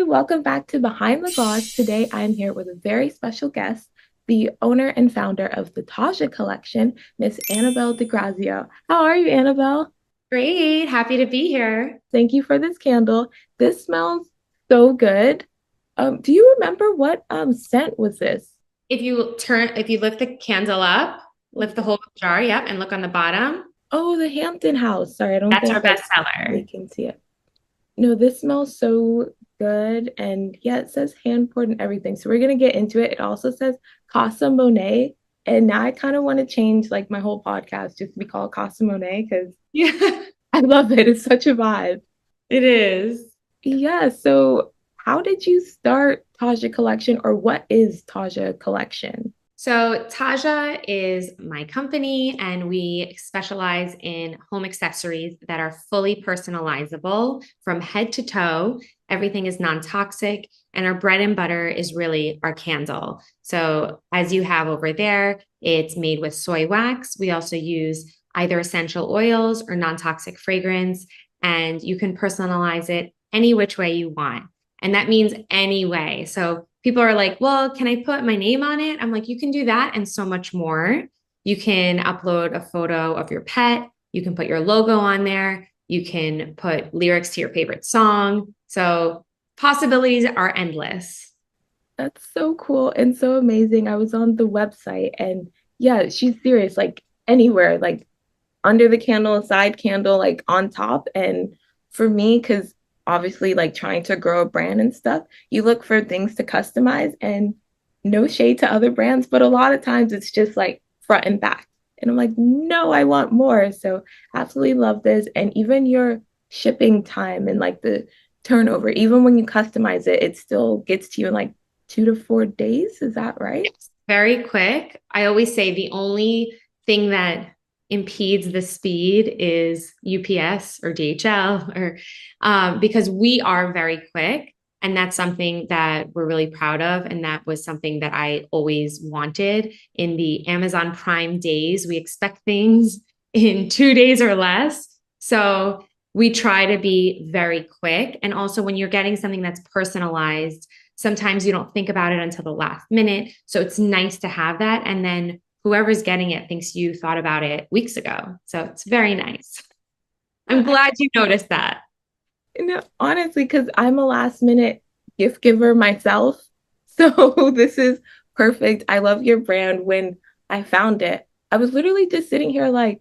Hi, welcome back to Behind the Gloss. Today I am here with a very special guest, the owner and founder of the TAJA collection, Miss Annabelle DeGrazio. How are you, Annabelle? Great. Happy to be here. Thank you for this candle. This smells so good. Do you remember what scent was this? If you lift the candle up, lift the whole jar, yep, and look on the bottom, Oh, the Hampton House. Sorry, I don't that's think our like best they seller. can see it. No, this smells so good. And yeah, it says hand poured and everything. So we're gonna get into it. It also says Casa Monet. And now I kind of want to change like my whole podcast just to be called Casa Monet because Yeah, I love it. It's such a vibe. it is. Yeah. So how did you start Taja Collection or what is Taja Collection? So, Taja is my company, and we specialize in home accessories that are fully personalizable from head to toe. Everything is non toxic, and our bread and butter is really our candle. So, as you have over there, it's made with soy wax. We also use either essential oils or non toxic fragrance, and you can personalize it any which way you want. And that means any way. So people are like, well, can I put my name on it? I'm like, you can do that and so much more. You can upload a photo of your pet. You can put your logo on there. You can put lyrics to your favorite song. So possibilities are endless. That's so cool and so amazing. I was on the website and yeah, she's serious, like anywhere, like under the candle, side candle, like on top. And for me, because obviously, like trying to grow a brand and stuff, you look for things to customize and no shade to other brands, but a lot of times it's just like front and back. And I'm like, no, I want more. So absolutely love this. And even your shipping time and like the turnover, even when you customize it, it still gets to you in like 2 to 4 days. Is that right? Yes. Very quick. I always say the only thing that impedes the speed is UPS or DHL or because we are very quick. And that's something that we're really proud of. And that was something that I always wanted in the Amazon Prime days. We expect things in 2 days or less. So we try to be very quick. And also, when you're getting something that's personalized, sometimes you don't think about it until the last minute. So it's nice to have that. And then whoever's getting it thinks you thought about it weeks ago. So it's very nice. I'm I glad you noticed that. honestly, because I'm a last minute gift giver myself. So this is perfect. I love your brand. When I found it, I was literally just sitting here like,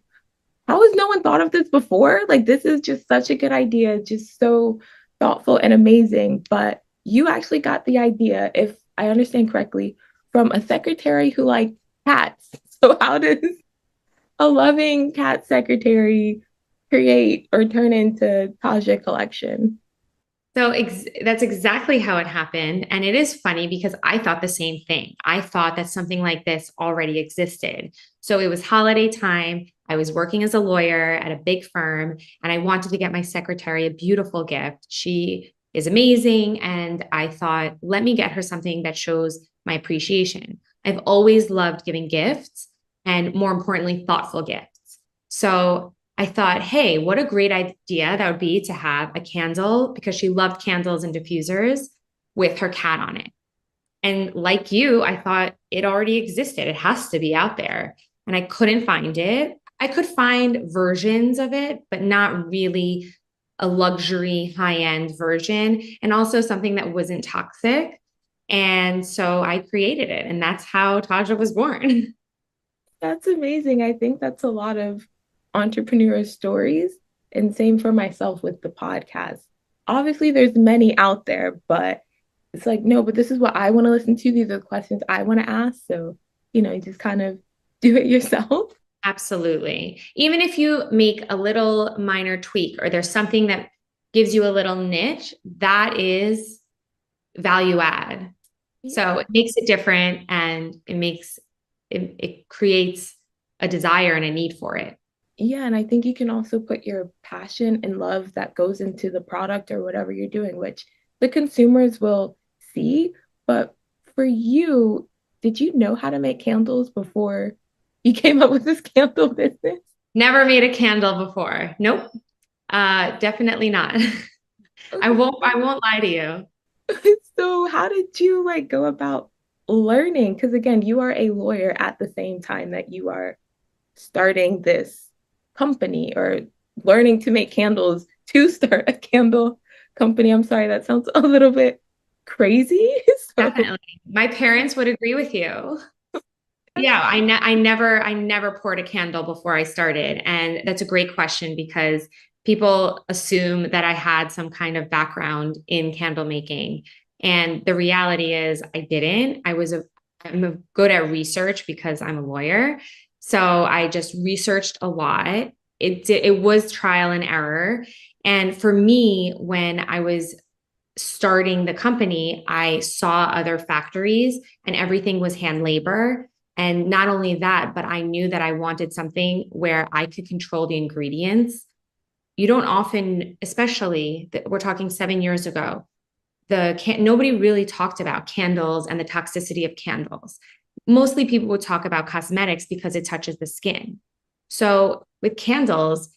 how has no one thought of this before? Like, this is just such a good idea, just so thoughtful and amazing. But you actually got the idea, if I understand correctly, from a secretary who liked cats. So how does a loving cat secretary create or turn into Taja collection? So that's exactly how it happened. And it is funny because I thought the same thing. I thought that something like this already existed. So it was holiday time. I was working as a lawyer at a big firm, and I wanted to get my secretary a beautiful gift. She is amazing. And I thought, let me get her something that shows my appreciation. I've always loved giving gifts and, more importantly, thoughtful gifts. So I thought, hey, what a great idea that would be to have a candle because she loved candles and diffusers with her cat on it. And like you, I thought it already existed. It has to be out there. And I couldn't find it. I could find versions of it, but not really a luxury high end version. And also something that wasn't toxic. And so I created it. And that's how Taja was born. That's amazing. I think that's a lot of entrepreneur stories. And same for myself with the podcast. Obviously, there's many out there, but it's like, no, but this is what I want to listen to. These are the questions I want to ask. So, you just kind of do it yourself. Absolutely. Even if you make a little minor tweak or there's something that gives you a little niche, that is value add. So Yeah. it makes it different and it creates a desire and a need for it. Yeah. And I think you can also put your passion and love that goes into the product or whatever you're doing, which the consumers will see. But for you, did you know how to make candles before you came up with this candle business? Never made a candle before. Nope. Definitely not. I Okay. won't lie to you. So how did you like go about learning? Because again, you are a lawyer at the same time that you are starting this company or learning to make candles to start a candle company. I'm sorry, that sounds a little bit crazy. So, Definitely. My parents would agree with you. Yeah, I never poured a candle before I started. And that's a great question because people assume that I had some kind of background in candle making. And the reality is I didn't. I'm good at research because I'm a lawyer. So I just researched a lot. It was trial and error. And for me, when I was starting the company, I saw other factories and everything was hand labor. And not only that, but I knew that I wanted something where I could control the ingredients. You don't often, especially, we're talking 7 years ago, nobody really talked about candles and the toxicity of candles. Mostly people would talk about cosmetics because it touches the skin. So with candles,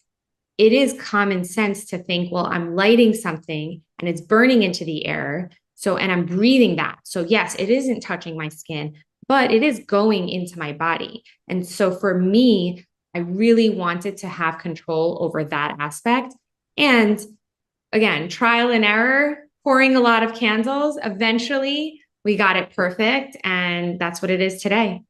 it is common sense to think, well, I'm lighting something and it's burning into the air. So, and I'm breathing that. So, yes, it isn't touching my skin, but it is going into my body. And so, for me, I really wanted to have control over that aspect. And again, trial and error, pouring a lot of candles. Eventually, we got it perfect. And that's what it is today.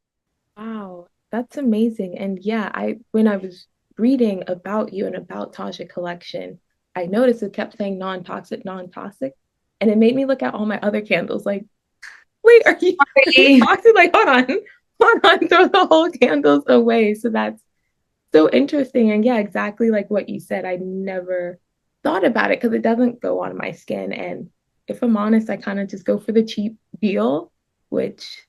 wow, that's amazing. And yeah, I when I was reading about you and about Tasha Collection, I noticed it kept saying non-toxic, non-toxic. And it made me look at all my other candles like, wait, are you toxic? Like, hold on, throw the whole candles away. So that's so interesting. And yeah, exactly like what you said. I never thought about it because it doesn't go on my skin. And if I'm honest, I kind of just go for the cheap deal, which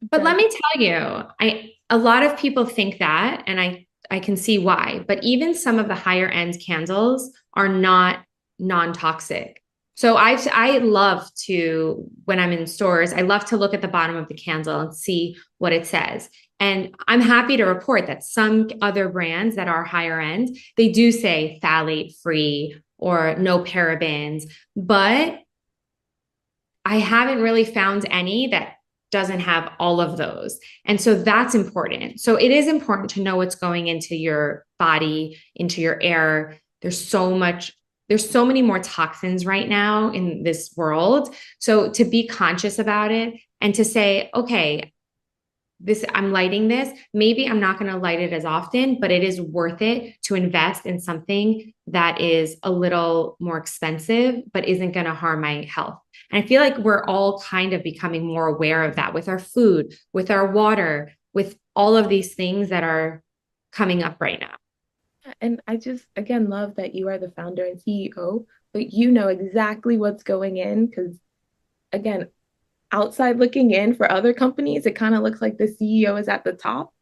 But let does. me tell you, I a lot of people think that, and I can see why. But even some of the higher end candles are not non-toxic. So I love to when I'm in stores, I love to look at the bottom of the candle and see what it says. And I'm happy to report that some other brands that are higher end, they do say phthalate free or no parabens, but I haven't really found any that doesn't have all of those. And so that's important. So it is important to know what's going into your body, into your air. There's so many more toxins right now in this world. So to be conscious about it and to say, okay, this I'm lighting this, maybe I'm not going to light it as often, but it is worth it to invest in something that is a little more expensive but isn't going to harm my health. And I feel like we're all kind of becoming more aware of that with our food, with our water, with all of these things that are coming up right now. And I just, again, love that you are the founder and CEO, but you know exactly what's going in. Because, again, outside looking in for other companies, it kind of looks like the CEO is at the top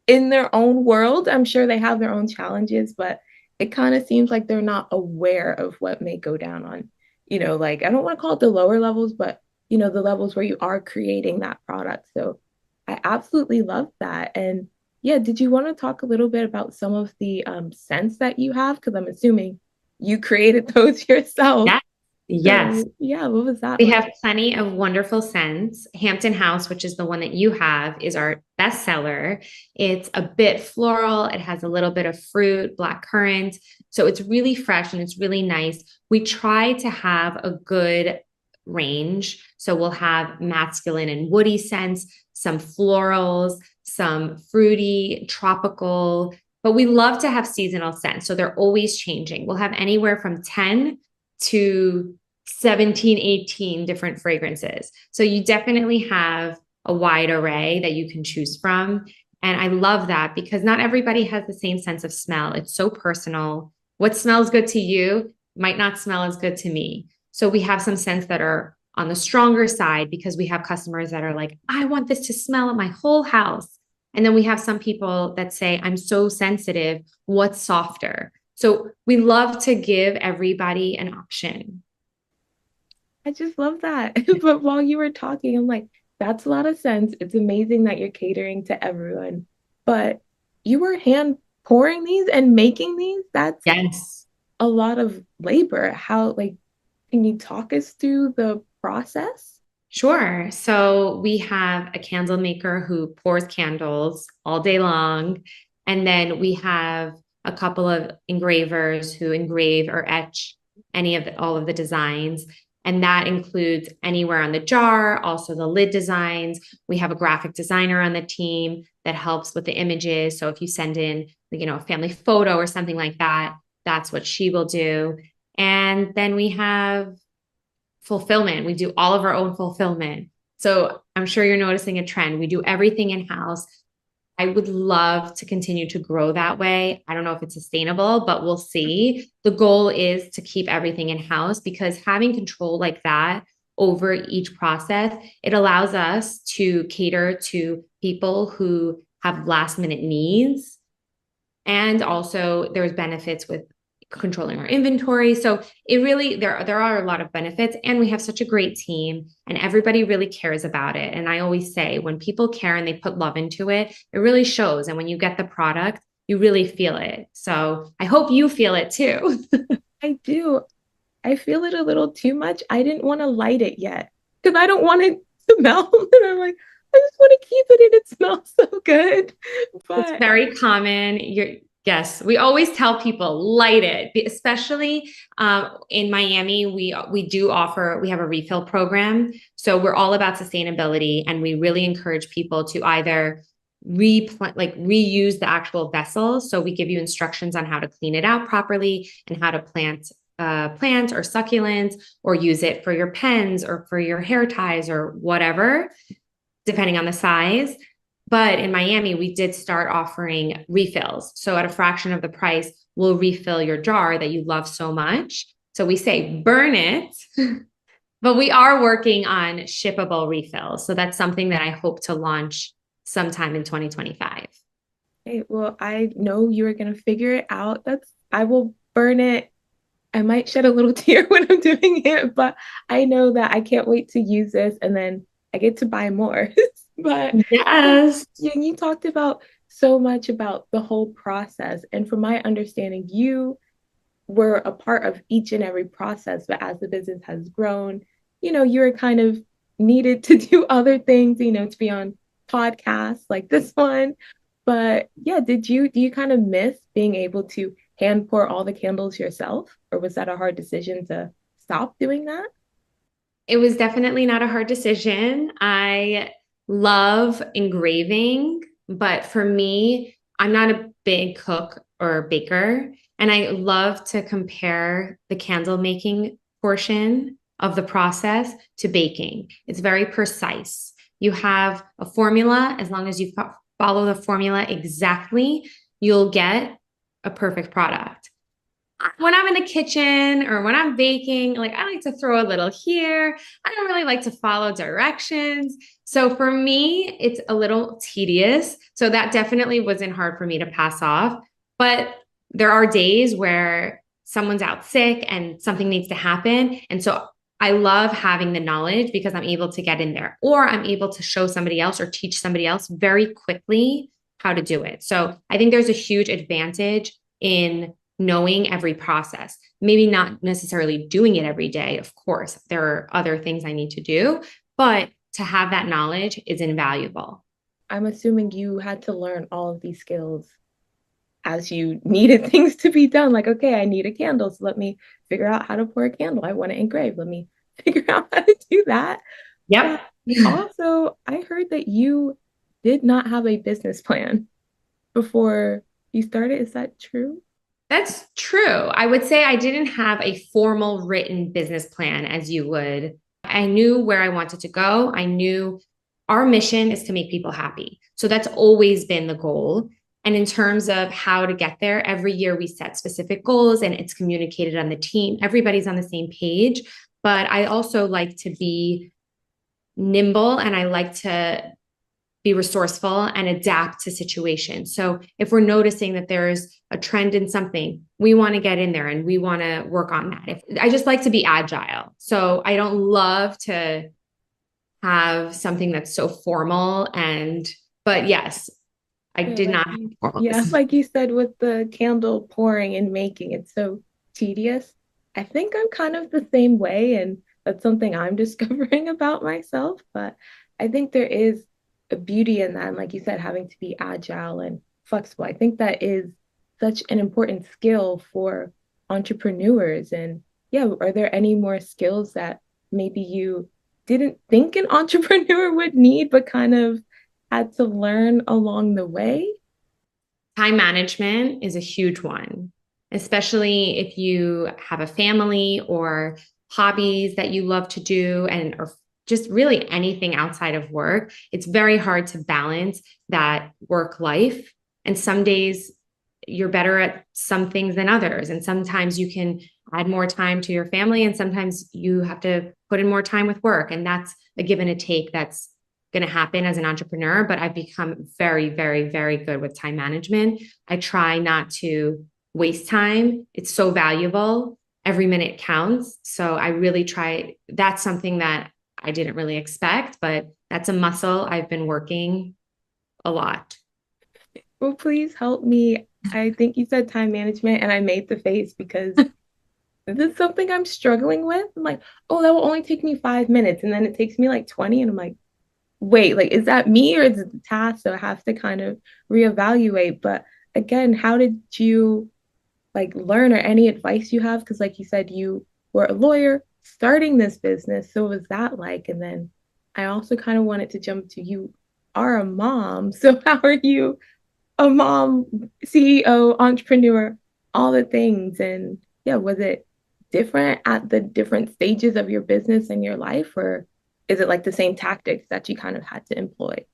in their own world. I'm sure they have their own challenges, but it kind of seems like they're not aware of what may go down on, like I don't want to call it the lower levels, but the levels where you are creating that product. So I absolutely love that. And yeah, did you want to talk a little bit about some of the scents that you have? Because I'm assuming you created those yourself. Yeah. Yes. So yeah, what was that We like? have plenty of wonderful scents. Hampton House, which is the one that you have, is our best seller. It's a bit floral. It has a little bit of fruit, black currant. So it's really fresh and it's really nice. We try to have a good range. So we'll have masculine and woody scents, some florals, some fruity, tropical, but we love to have seasonal scents. So they're always changing. We'll have anywhere from 10 to 17, 18 different fragrances. So you definitely have a wide array that you can choose from. And I love that because not everybody has the same sense of smell. It's so personal. What smells good to you might not smell as good to me. So we have some scents that are on the stronger side because we have customers that are like, I want this to smell at my whole house. And then we have some people that say, I'm so sensitive. What's softer? So we love to give everybody an option. I just love that. But while you were talking, I'm like, that's a lot of sense. It's amazing that you're catering to everyone. But you were hand pouring these and making these? That's Yes. a lot of labor. How, like, Can you talk us through the process? Sure. So we have a candle maker who pours candles all day long. And then we have a couple of engravers who engrave or etch all of the designs. And that includes anywhere on the jar, also the lid designs. We have a graphic designer on the team that helps with the images. So if you send in, a family photo or something like that, that's what she will do. And then we have fulfillment. We do all of our own fulfillment. So I'm sure you're noticing a trend. We do everything in house. I would love to continue to grow that way. I don't know if it's sustainable, but we'll see. The goal is to keep everything in house because having control like that over each process, it allows us to cater to people who have last minute needs. And also there's benefits with controlling our inventory. So it really there are a lot of benefits and we have such a great team and everybody really cares about it. And I always say when people care and they put love into it, it really shows. And when you get the product, you really feel it. So I hope you feel it too. I do. I feel it a little too much. I didn't want to light it yet because I don't want it to melt. And I'm like, I just want to keep it and it smells so good. It's But very common. Yes, we always tell people light it, especially in Miami. We have a refill program, so we're all about sustainability, and we really encourage people to either reuse the actual vessel. So we give you instructions on how to clean it out properly and how to plant or succulents, or use it for your pens or for your hair ties or whatever, depending on the size. But in Miami, we did start offering refills. So at a fraction of the price, we'll refill your jar that you love so much. So we say burn it, but we are working on shippable refills. So that's something that I hope to launch sometime in 2025. hey, well, I know you are going to figure it out. I will burn it. I might shed a little tear when I'm doing it, but I know that I can't wait to use this and then I get to buy more. But Yes. you talked about so much about the whole process. And from my understanding, you were a part of each and every process. But as the business has grown, you're kind of needed to do other things, to be on podcasts like this one. But yeah, do you kind of miss being able to hand pour all the candles yourself? Or was that a hard decision to stop doing that? It was definitely not a hard decision. I love engraving, but for me, I'm not a big cook or baker. And I love to compare the candle making portion of the process to baking. It's very precise. You have a formula. As long as you follow the formula exactly, you'll get a perfect product. When I'm in the kitchen or when I'm baking, like I like to throw a little here. I don't really like to follow directions. So for me, it's a little tedious. So that definitely wasn't hard for me to pass off. But there are days where someone's out sick and something needs to happen. And so I love having the knowledge because I'm able to get in there or I'm able to show somebody else or teach somebody else very quickly how to do it. So I think there's a huge advantage in knowing every process, maybe not necessarily doing it every day. Of course, there are other things I need to do, but to have that knowledge is invaluable. I'm assuming you had to learn all of these skills as you needed things to be done. Like, okay, I need a candle, so let me figure out how to pour a candle. I want to engrave. Let me figure out how to do that. But Yep. also, I heard that you did not have a business plan before you started. Is that true? That's true. I would say I didn't have a formal written business plan as you would. I knew where I wanted to go. I knew our mission is to make people happy. So that's always been the goal. And in terms of how to get there, every year we set specific goals and it's communicated on the team. Everybody's on the same page. But I also like to be nimble and I like to be resourceful and adapt to situations. So if we're noticing that there's a trend in something, we want to get in there and we want to work on that. I just like to be agile. So I don't love to have something that's so formal but yes, I Yeah, did not have formal yeah, business. like you said with the candle pouring and making, it's so tedious. I think I'm kind of the same way, and that's something I'm discovering about myself. But I think there is a beauty in that. And like you said, having to be agile and flexible. I think that is such an important skill for entrepreneurs. And yeah, are there any more skills that maybe you didn't think an entrepreneur would need, but kind of had to learn along the way? Time management is a huge one, especially if you have a family or hobbies that you love to do and or just really anything outside of work. It's very hard to balance that work life. And some days you're better at some things than others. And sometimes you can add more time to your family, and sometimes you have to put in more time with work. And that's a give and a take that's going to happen as an entrepreneur, but I've become very, very, very good with time management. I try not to waste time. It's so valuable. Every minute counts. So I really try. That's something that I didn't really expect, but that's a muscle I've been working a lot. Well, please help me. I think you said time management, and I made the face because this is something I'm struggling with. I'm like, oh, that will only take me 5 minutes. And then it takes me like 20. And I'm like, wait, like, is that me or is it the task? So I have to kind of reevaluate. But again, how did you like learn or any advice you have? Because, like you said, you were a lawyer starting this business. So what was that like? And then I also kind of wanted to jump to you are a mom. So how are you a mom, CEO, entrepreneur, all the things? And yeah, was it different at the different stages of your business and your life, or is it like the same tactics that you kind of had to employ?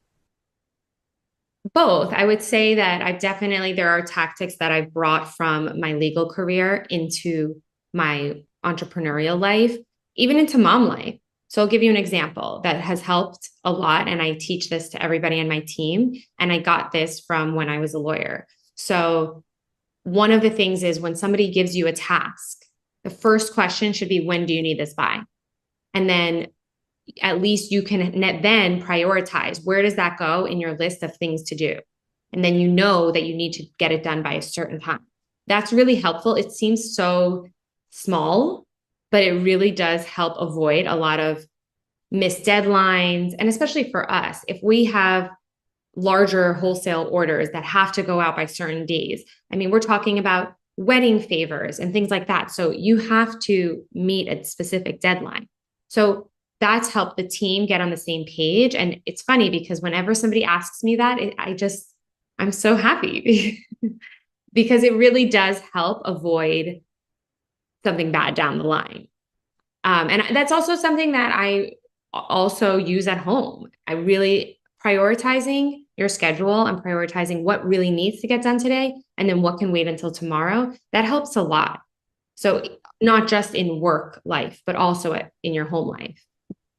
Both. I would say that I've definitely, there are tactics that I've brought from my legal career into my entrepreneurial life, even into mom life. So I'll give you an example that has helped a lot. And I teach this to everybody in my team. And I got this from when I was a lawyer. So one of the things is when somebody gives you a task, the first question should be, when do you need this by? And then at least you can then prioritize where does that go in your list of things to do. And then you know that you need to get it done by a certain time. That's really helpful. It seems so small, but it really does help avoid a lot of missed deadlines. And especially for us, if we have larger wholesale orders that have to go out by certain days, I mean, we're talking about wedding favors and things like that. So you have to meet a specific deadline. So that's helped the team get on the same page. And it's funny because whenever somebody asks me that, I'm so happy because it really does help avoid something bad down the line. And that's also something that I also use at home. I really prioritizing your schedule and prioritizing what really needs to get done today and then what can wait until tomorrow. That helps a lot. So not just in work life, but also in your home life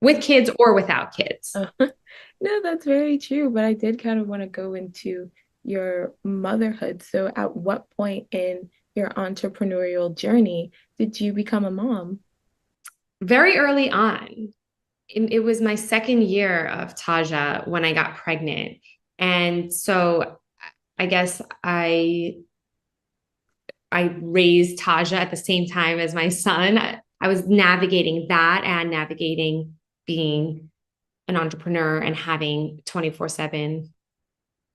with kids or without kids. No, that's very true. But I did kind of want to go into your motherhood. So, at what point in your entrepreneurial journey did you become a mom? Very early on, it was my second year of TAJA when I got pregnant. And so I guess I raised TAJA at the same time as my son. I was navigating that and navigating being an entrepreneur and having 24/7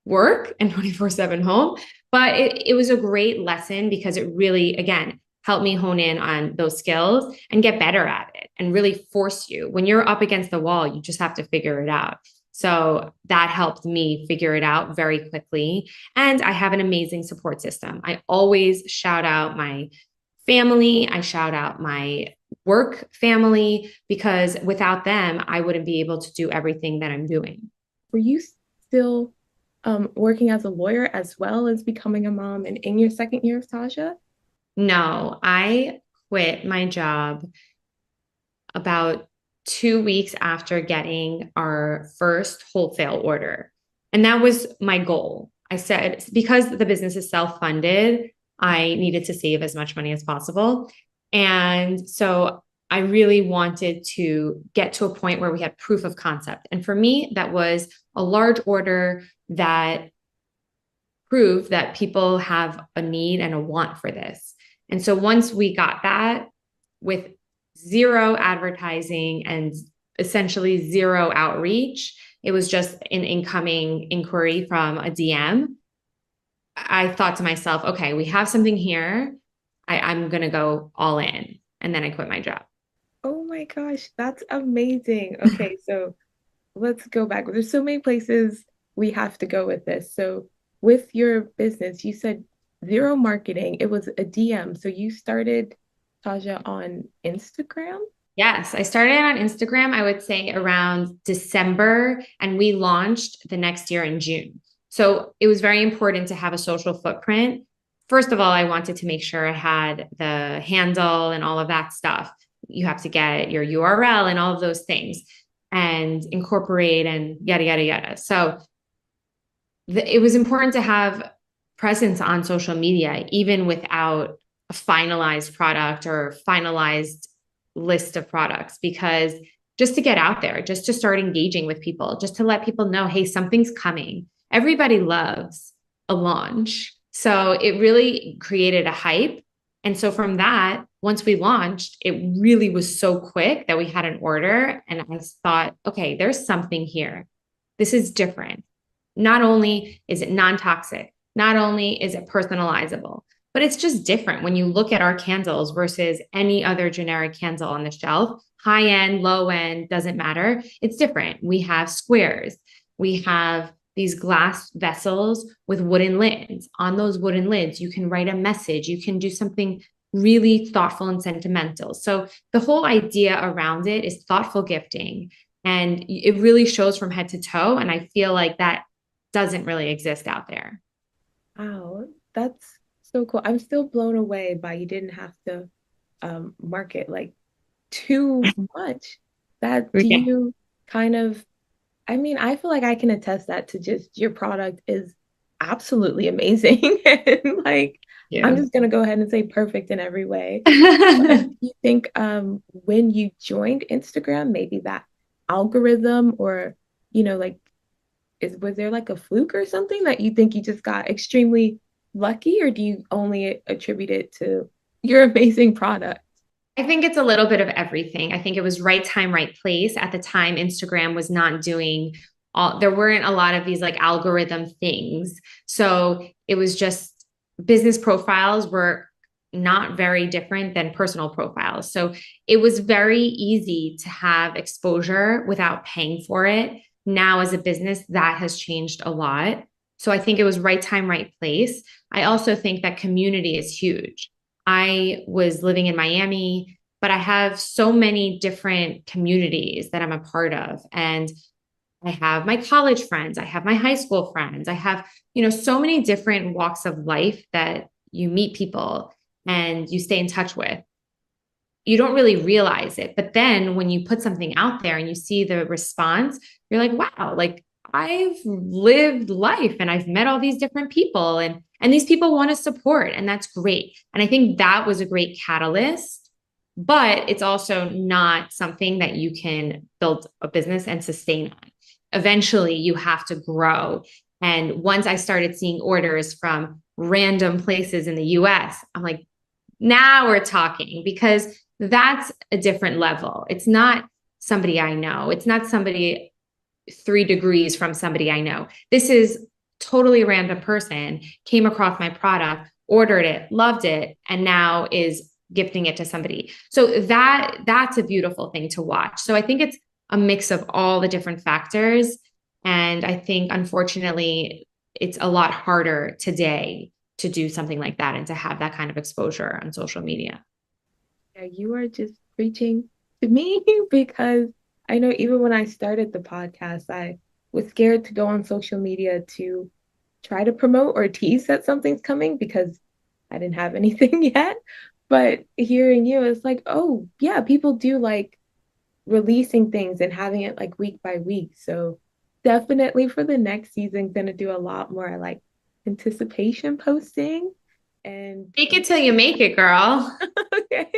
work and 24/7 home. But it was a great lesson because it really, again, helped me hone in on those skills and get better at it and really force you. When you're up against the wall, you just have to figure it out. So that helped me figure it out very quickly. And I have an amazing support system. I always shout out my family, I shout out my work family, because without them, I wouldn't be able to do everything that I'm doing. Were you still working as a lawyer as well as becoming a mom and in your second year of Tasha? No, I quit my job about 2 weeks after getting our first wholesale order. And that was my goal. I said, because the business is self funded, I needed to save as much money as possible. And so I really wanted to get to a point where we had proof of concept. And for me, that was a large order that proved that people have a need and a want for this. And so once we got that, with zero advertising and essentially zero outreach. It was just an incoming inquiry from a DM. I thought to myself, okay, we have something here. I'm going to go all in. And then I quit my job. Oh my gosh, that's amazing. Okay, so let's go back. There's so many places we have to go with this. So, with your business, you said zero marketing. It was a DM. So, you started Taja on Instagram? Yes, I started on Instagram, I would say around December, and we launched the next year in June. So it was very important to have a social footprint. First of all, I wanted to make sure I had the handle and all of that stuff. You have to get your URL and all of those things and incorporate and yada, yada, yada. So it was important to have presence on social media, even without a finalized product or finalized list of products, because just to get out there, just to start engaging with people, just to let people know, hey, something's coming. Everybody loves a launch. So it really created a hype. And so from that, once we launched, it really was so quick that we had an order. And I thought, okay, there's something here. This is different. Not only is it non toxic, not only is it personalizable, but it's just different when you look at our candles versus any other generic candle on the shelf. High end, low end, doesn't matter. It's different. We have squares, we have these glass vessels with wooden lids. On those wooden lids, you can write a message, you can do something really thoughtful and sentimental. So the whole idea around it is thoughtful gifting. And it really shows from head to toe. And I feel like that doesn't really exist out there. Wow, that's so cool. I'm still blown away by you didn't have to market like too much. That do Yeah. you kind of, I mean, I feel like I can attest that to just your product is absolutely amazing. And like, I'm Yeah. just gonna go ahead and say perfect in every way. Do you think when you joined Instagram, maybe that algorithm or, like was there like a fluke or something that you think you just got extremely lucky, or do you only attribute it to your amazing product? I think it's a little bit of everything. I think it was right time, right place. At the time, Instagram was not doing all, there weren't a lot of these like algorithm things. So it was just business profiles were not very different than personal profiles. So it was very easy to have exposure without paying for it. Now, as a business, that has changed a lot. So I think it was right time, right place. I also think that community is huge. I was living in Miami, but I have so many different communities that I'm a part of. And I have my college friends, I have my high school friends, I have, so many different walks of life that you meet people and you stay in touch with. You don't really realize it. But then when you put something out there and you see the response, you're like, wow, like I've lived life and I've met all these different people and these people want to support and that's great. And I think that was a great catalyst, but it's also not something that you can build a business and sustain on. Eventually you have to grow. And once I started seeing orders from random places in the US, I'm like, now we're talking because that's a different level. It's not somebody I know. It's not somebody 3 degrees from somebody I know. This is totally random person came across my product, ordered it, loved it, and now is gifting it to somebody. So that's a beautiful thing to watch. So I think it's a mix of all the different factors. And I think unfortunately it's a lot harder today to do something like that and to have that kind of exposure on social media. Yeah, you are just preaching to me because I know even when I started the podcast, I was scared to go on social media to try to promote or tease that something's coming because I didn't have anything yet. But hearing you, it's like, oh, yeah, people do like releasing things and having it like week by week. So definitely for the next season, gonna do a lot more like anticipation posting and Fake it till you make it, girl. okay.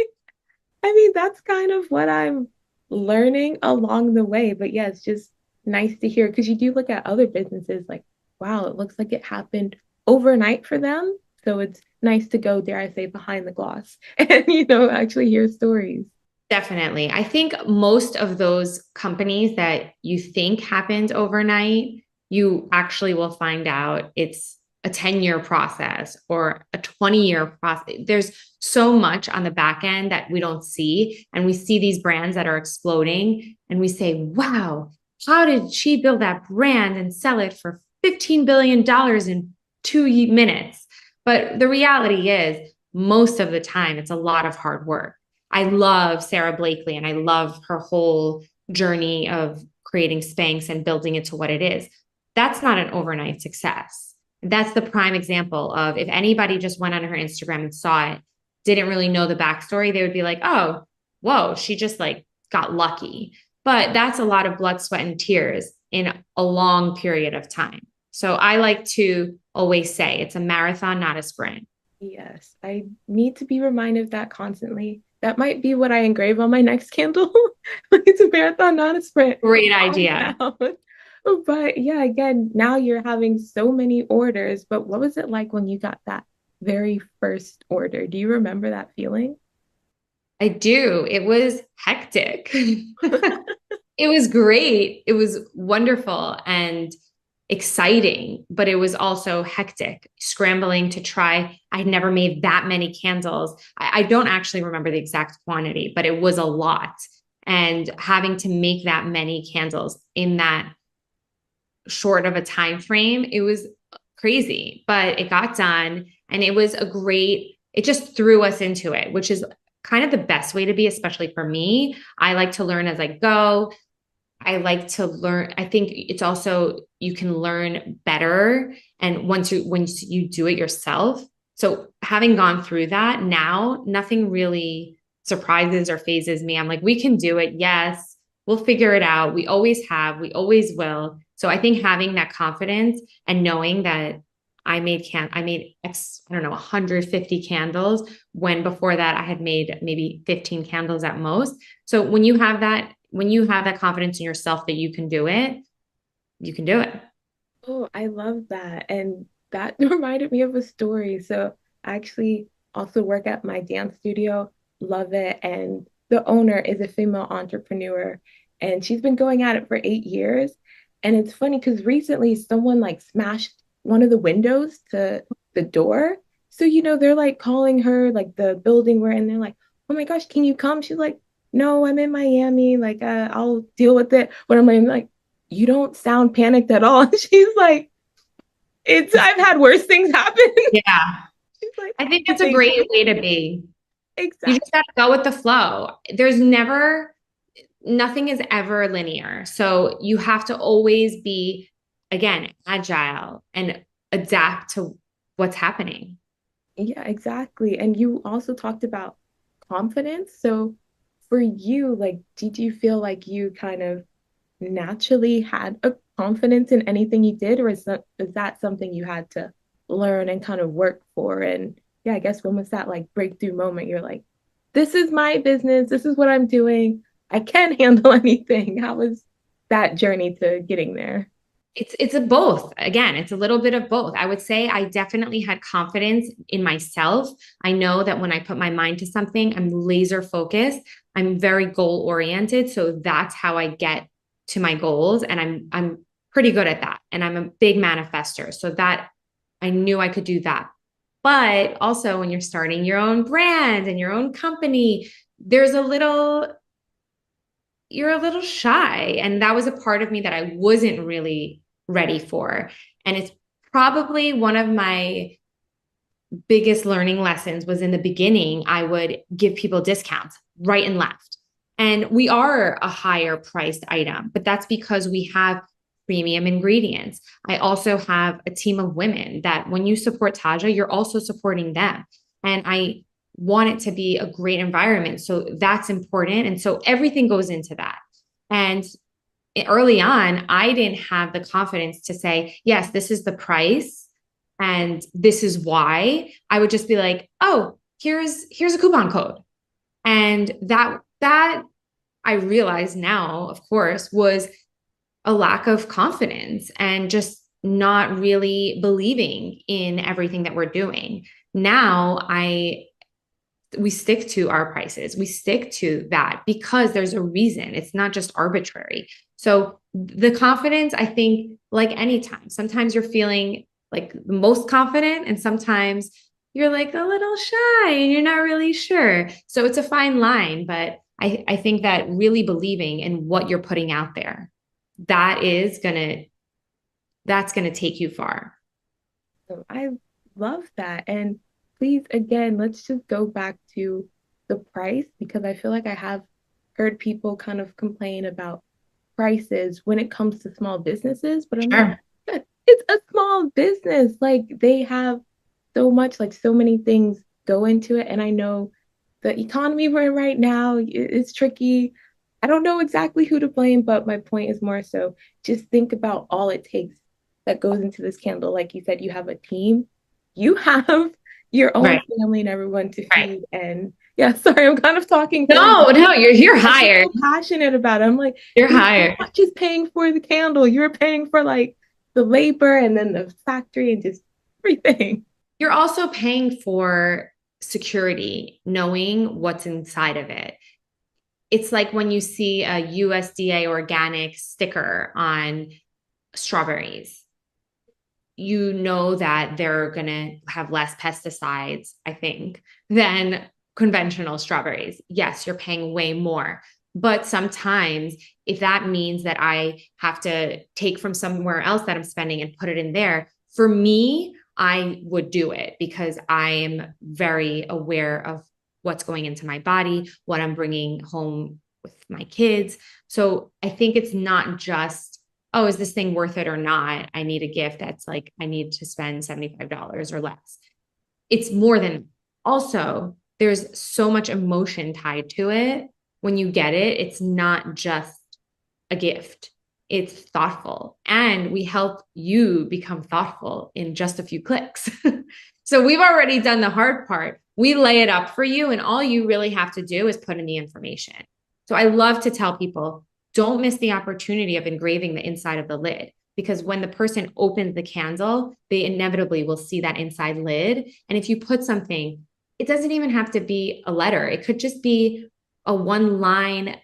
I mean, that's kind of what I'm learning along the way. But yeah, it's just nice to hear because you do look at other businesses like, wow, it looks like it happened overnight for them. So it's nice to go, dare I say, behind the glass and, actually hear stories. Definitely. I think most of those companies that you think happened overnight, you actually will find out it's a 10-year process or a 20-year process. There's so much on the back end that we don't see. And we see these brands that are exploding and we say, wow, how did she build that brand and sell it for $15 billion in 2 minutes? But the reality is, most of the time, it's a lot of hard work. I love Sarah Blakely and I love her whole journey of creating Spanx and building it to what it is. That's not an overnight success. That's the prime example of if anybody just went on her Instagram and saw it, didn't really know the backstory, they would be like, oh, whoa, she just like got lucky. But that's a lot of blood, sweat, and tears in a long period of time. So I like to always say it's a marathon, not a sprint. Yes, I need to be reminded of that constantly. That might be what I engrave on my next candle. Like it's a marathon, not a sprint. Great Calm idea. down. But yeah, again, now you're having so many orders. But what was it like when you got that very first order? Do you remember that feeling? I do. It was hectic. It was great. It was wonderful and exciting, but it was also hectic, scrambling to try. I'd never made that many candles. I don't actually remember the exact quantity, but it was a lot. And having to make that many candles in that short of a time frame, it was crazy, but it got done. And it was a great, it just threw us into it, which is kind of the best way to be, especially for me. I like to learn as I go. I like to learn. I think it's also you can learn better and once you do it yourself. So having gone through that now, nothing really surprises or phases me. I'm like, we can do it. Yes, we'll figure it out. We always have, we always will. So I think having that confidence and knowing that I made I don't know 150 candles when before that I had made maybe 15 candles at most. So when you have that confidence in yourself that you can do it, you can do it. Oh, I love that. And that reminded me of a story. So I actually also work at my dance studio, love it. And the owner is a female entrepreneur, and she's been going at it for 8 years. And it's funny because recently someone like smashed one of the windows to the door. So, they're like calling her, like the building we're in, they're like, oh my gosh, can you come? She's like, no, I'm in Miami. Like, I'll deal with it. But I'm like, you don't sound panicked at all. She's like, I've had worse things happen. Yeah. She's like, I think that's a amazing. great way to be. You just Exactly. got to go with the flow. Nothing is ever linear. So you have to always be, again, agile and adapt to what's happening. Yeah, exactly. And you also talked about confidence. So for you, like, did you feel like you kind of naturally had a confidence in anything you did, or is that something you had to learn and kind of work for? And yeah, I guess when was that like breakthrough moment? You're like, this is my business, this is what I'm doing. I can handle anything. How was that journey to getting there? It's a both. Again, it's a little bit of both. I would say I definitely had confidence in myself. I know that when I put my mind to something, I'm laser focused. I'm very goal oriented, so that's how I get to my goals and I'm pretty good at that. And I'm a big manifester. So that I knew I could do that. But also when you're starting your own brand and your own company, there's a little you're a little shy. And that was a part of me that I wasn't really ready for. And it's probably one of my biggest learning lessons was in the beginning, I would give people discounts right and left. And we are a higher priced item, but that's because we have premium ingredients. I also have a team of women that when you support Taja, you're also supporting them. And I want it to be a great environment. So that's important. And so everything goes into that. And early on, I didn't have the confidence to say, yes, this is the price and this is why. I would just be like, oh, here's a coupon code. And that I realize now, of course, was a lack of confidence and just not really believing in everything that we're doing. now we stick to our prices. We stick to that because there's a reason. It's not just arbitrary. So the confidence, I think, like anytime, sometimes you're feeling like the most confident and sometimes you're like a little shy and you're not really sure. So it's a fine line, but I think that really believing in what you're putting out there, that is gonna that's gonna take you far. So I love that. And please, again, let's just go back to the price because I feel like I have heard people kind of complain about prices when it comes to small businesses, but I'm like, Sure. "Yeah, it's a small business. Like they have so much, like so many things go into it. And I know the economy we're in right now is tricky. I don't know exactly who to blame, but my point is more so just think about all it takes that goes into this candle. Like you said, you have a team, you have your own Right. family and everyone to Right. feed. And yeah, sorry, I'm kind of talking for me. No, no, you're I'm just hired. so passionate about it. I'm like, You're you're hired. not just paying for the candle, you're paying for like the labor and then the factory and just everything. You're also paying for security, knowing what's inside of it. It's like when you see a USDA organic sticker on strawberries, you know that they're going to have less pesticides, I think, than conventional strawberries. Yes, you're paying way more. But sometimes, if that means that I have to take from somewhere else that I'm spending and put it in there, for me, I would do it because I am very aware of what's going into my body, what I'm bringing home with my kids. So I think it's not just, oh, is this thing worth it or not? I need a gift that's like, I need to spend $75 or less. It's more than, also, there's so much emotion tied to it. When you get it, it's not just a gift, it's thoughtful. And we help you become thoughtful in just a few clicks. So we've already done the hard part. We lay it up for you, and all you really have to do is put in the information. So I love to tell people, don't miss the opportunity of engraving the inside of the lid because when the person opens the candle, they inevitably will see that inside lid. And if you put something, it doesn't even have to be a letter, it could just be a one line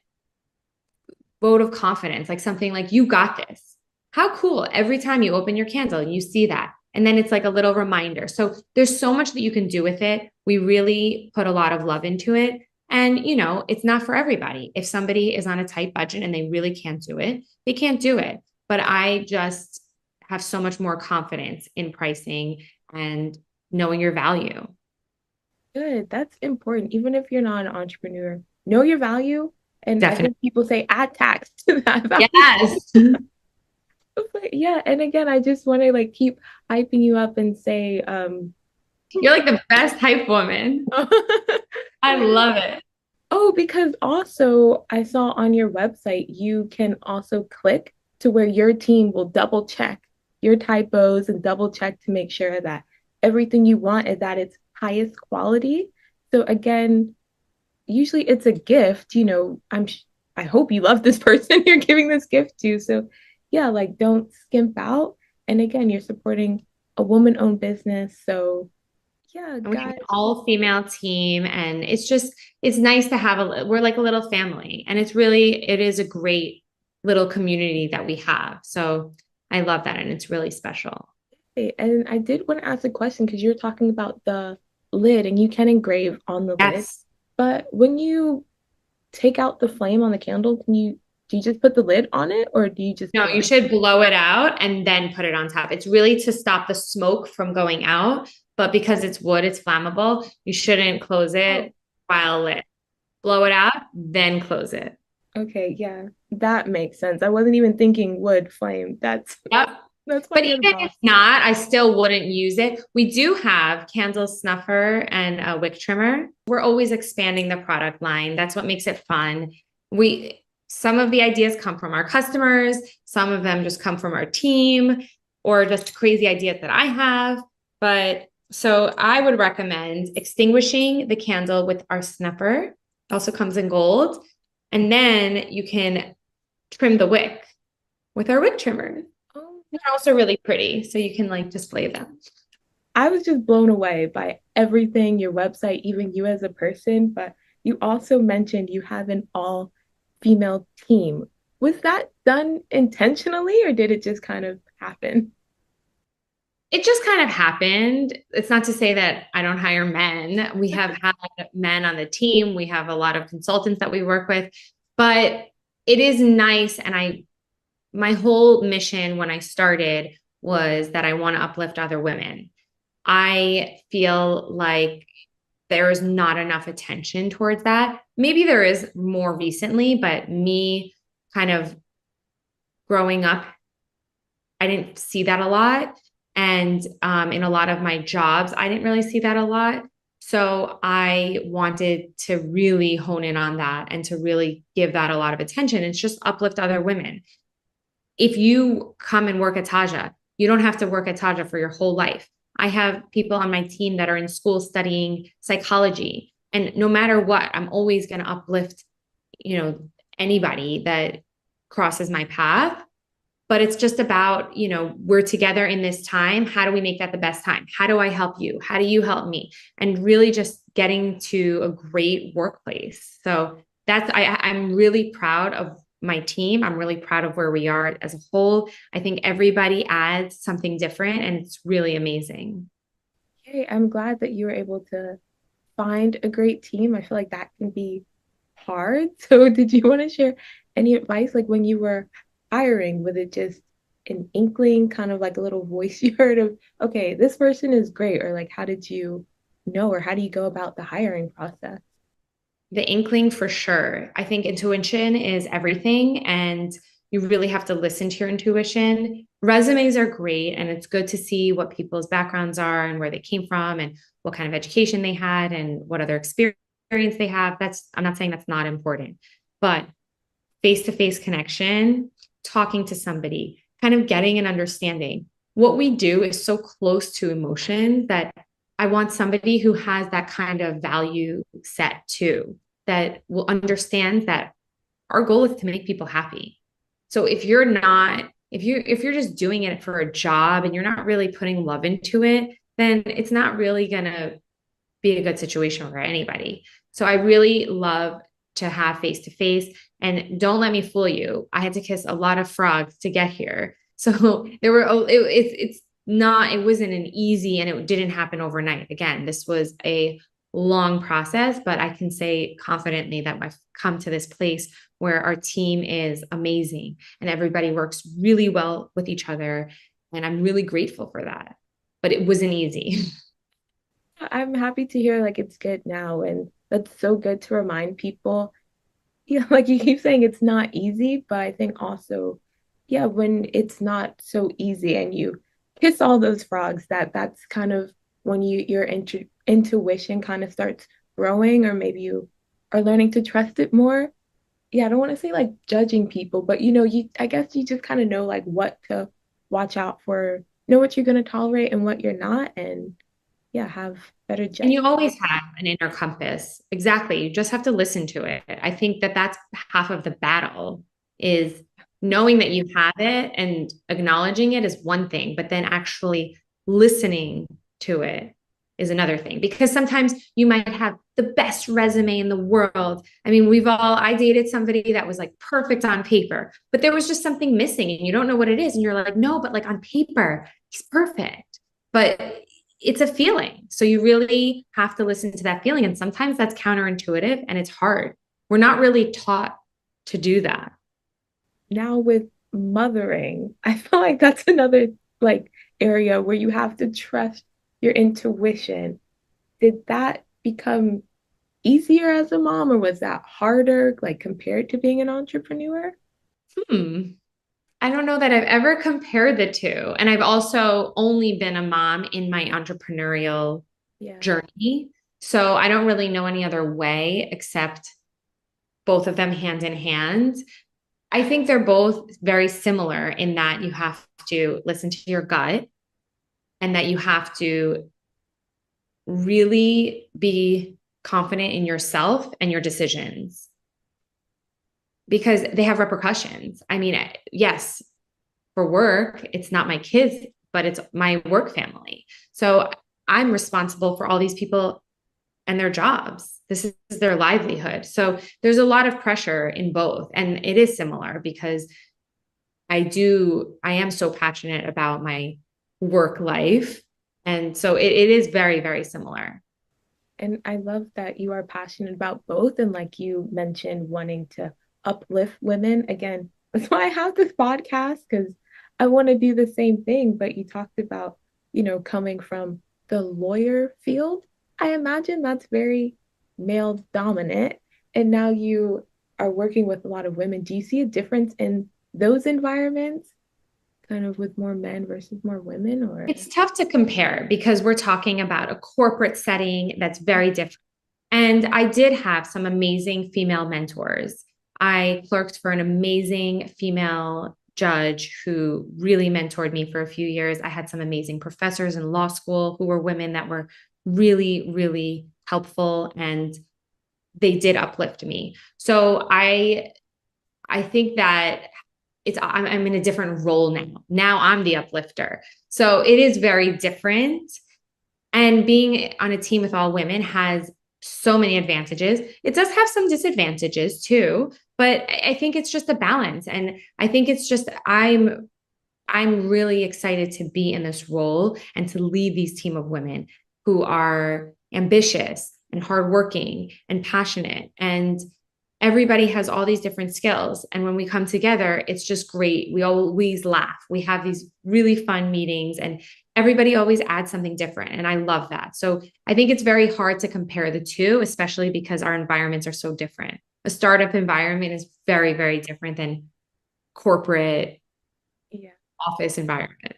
vote of confidence, like something like, you got this. How cool. Every time you open your candle and you see that. And then it's like a little reminder. So there's so much that you can do with it. We really put a lot of love into it. And, it's not for everybody. If somebody is on a tight budget and they really can't do it, they can't do it. But I just have so much more confidence in pricing and knowing your value. Good. That's important. Even if you're not an entrepreneur, know your value. And I Definitely. think people say add tax to that value. Yes. But yeah, and again, I just want to like keep hyping you up and say, You're like the best hype woman. I love it. oh, because also I saw on your website you can also click to where your team will double check your typos and double check to make sure that everything you want is at its highest quality. So again, usually it's a gift, I hope you love this person you're giving this gift to. So yeah, like don't skimp out. And again, you're supporting a woman-owned business. So yeah, And we have guys. an all female team. And it's nice to have we're like a little family. And it is a great little community that we have. So I love that. And it's really special. And I did want to ask a question because you're talking about the lid and you can engrave on the lid. Yes. But when you take out the flame on the candle, do you just put the lid on it or do you just No, blow you it? should blow it out and then put it on top. It's really to stop the smoke from going out. But because it's wood, it's flammable. You shouldn't close Oh, it while lit. Blow it out, then close it. okay, yeah, that makes sense. I wasn't even thinking wood flame. That's Yep. that's why But you're the even if boss. not, I still wouldn't use it. We do have candle snuffer and a wick trimmer. We're always expanding the product line. That's what makes it fun. Some of the ideas come from our customers, some of them just come from our team or just crazy ideas that I have. But so I would recommend extinguishing the candle with our snuffer. It also comes in gold. And then you can trim the wick with our wick trimmer. Oh, They're also really pretty, so you can like display them. I was just blown away by everything, your website, even you as a person. But you also mentioned you have an all female team. Was that done intentionally or did it just kind of happen? It just kind of happened. It's not to say that I don't hire men. We have had men on the team. We have a lot of consultants that we work with, but it is nice. And my whole mission when I started was that I want to uplift other women. I feel like there is not enough attention towards that. Maybe there is more recently, but me kind of growing up, I didn't see that a lot. And in a lot of my jobs, I didn't really see that a lot. So I wanted to really hone in on that and to really give that a lot of attention and just uplift other women. If you come and work at TAJA, you don't have to work at TAJA for your whole life. I have people on my team that are in school studying psychology. And no matter what, I'm always going to uplift, you know, anybody that crosses my path. But it's just about, we're together in this time. How do we make that the best time? How do I help you? How do you help me? And really just getting to a great workplace. So I'm really proud of my team. I'm really proud of where we are as a whole. I think everybody adds something different and it's really amazing. Hey, I'm glad that you were able to find a great team. I feel like that can be hard. So, did you want to share any advice? Like when you were hiring, was it just an inkling, kind of like a little voice you heard of, okay, this person is great? Or like, how did you know, or how do you go about the hiring process? The inkling for sure. I think intuition is everything, and you really have to listen to your intuition. Resumes are great, and it's good to see what people's backgrounds are and where they came from and what kind of education they had and what other experience they have. I'm not saying that's not important, but face to face connection, talking to somebody, kind of getting an understanding. What we do is so close to emotion that I want somebody who has that kind of value set too, that will understand that our goal is to make people happy. So if you're just doing it for a job and you're not really putting love into it, then it's not really going to be a good situation for anybody. So I really love to have face to face. And don't let me fool you. I had to kiss a lot of frogs to get here. So there were, it's not, it wasn't an easy and it didn't happen overnight. Again, this was a long process, but I can say confidently that I've come to this place where our team is amazing and everybody works really well with each other. And I'm really grateful for that. But it wasn't easy. I'm happy to hear like it's good now. And that's so good to remind people. Yeah, like you keep saying it's not easy, but I think also, yeah, when it's not so easy and you kiss all those frogs, that's kind of when your intuition kind of starts growing, or maybe you are learning to trust it more. Yeah, I don't want to say like judging people, but you I guess you just kind of know like what to watch out for, know what you're gonna tolerate and what you're not, and yeah, have better And judgment. you always have an inner compass. Exactly. You just have to listen to it. I think that that's half of the battle is knowing that you have it and acknowledging it is one thing, but then actually listening to it is another thing. Because sometimes you might have the best resume in the world. I mean, I dated somebody that was like perfect on paper, but there was just something missing and you don't know what it is. And you're like, no, but like on paper, he's perfect. But it's a feeling. So you really have to listen to that feeling. And sometimes that's counterintuitive and it's hard. We're not really taught to do that. Now with mothering, I feel like that's another like area where you have to trust your intuition. Did that become easier as a mom, or was that harder, like compared to being an entrepreneur? Hmm. I don't know that I've ever compared the two. And I've also only been a mom in my entrepreneurial Yeah. journey. So I don't really know any other way except both of them hand in hand. I think they're both very similar in that you have to listen to your gut and that you have to really be confident in yourself and your decisions because they have repercussions. I mean, yes, for work, it's not my kids, but it's my work family. So I'm responsible for all these people and their jobs. This is their livelihood. So there's a lot of pressure in both. And it is similar because I am so passionate about my work life. And so it is very, very similar. And I love that you are passionate about both. And like you mentioned, wanting to uplift women. Again, that's why I have this podcast because I want to do the same thing. But you talked about, coming from the lawyer field. I imagine that's very male dominant. And now you are working with a lot of women. Do you see a difference in those environments, kind of with more men versus more women, or? It's tough to compare because we're talking about a corporate setting that's very different. And I did have some amazing female mentors. I clerked for an amazing female judge who really mentored me for a few years. I had some amazing professors in law school who were women that were really, really helpful and they did uplift me. So I think that I'm in a different role now. Now I'm the uplifter. So it is very different. And being on a team with all women has so many advantages. It does have some disadvantages too, but I think it's just a balance. And I think it's just I'm really excited to be in this role and to lead these team of women who are ambitious and hardworking and passionate. And everybody has all these different skills. And when we come together, it's just great. We always laugh. We have these really fun meetings and everybody always adds something different. And I love that. So I think it's very hard to compare the two, especially because our environments are so different. A startup environment is very, very different than corporate Yeah. office environment.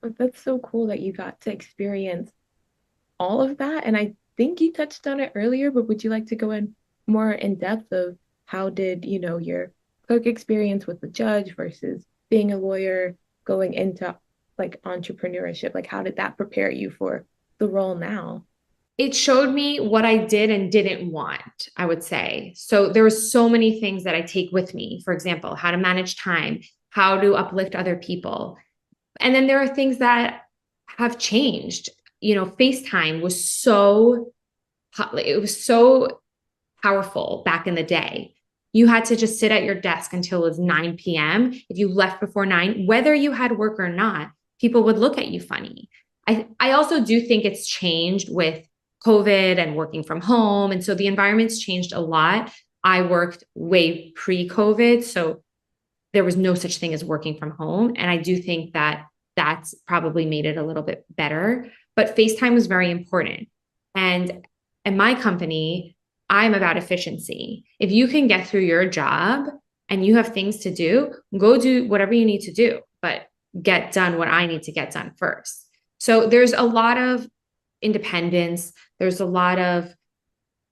But that's so cool that you got to experience all of that. And I think you touched on it earlier, but would you like to go in more in depth of how did, your clerk experience with the judge versus being a lawyer going into like entrepreneurship? Like, how did that prepare you for the role now? It showed me what I did and didn't want, I would say. So there were so many things that I take with me. For example, how to manage time, how to uplift other people. And then there are things that have changed. FaceTime was it was so powerful back in the day. You had to just sit at your desk until it was 9 p.m. If you left before 9, whether you had work or not, people would look at you funny. I also do think it's changed with COVID and working from home. And so the environment's changed a lot. I worked way pre-COVID. So there was no such thing as working from home. And I do think that that's probably made it a little bit better. But FaceTime was very important. And in my company, I'm about efficiency. If you can get through your job and you have things to do, go do whatever you need to do, but get done what I need to get done first. So there's a lot of independence. There's a lot of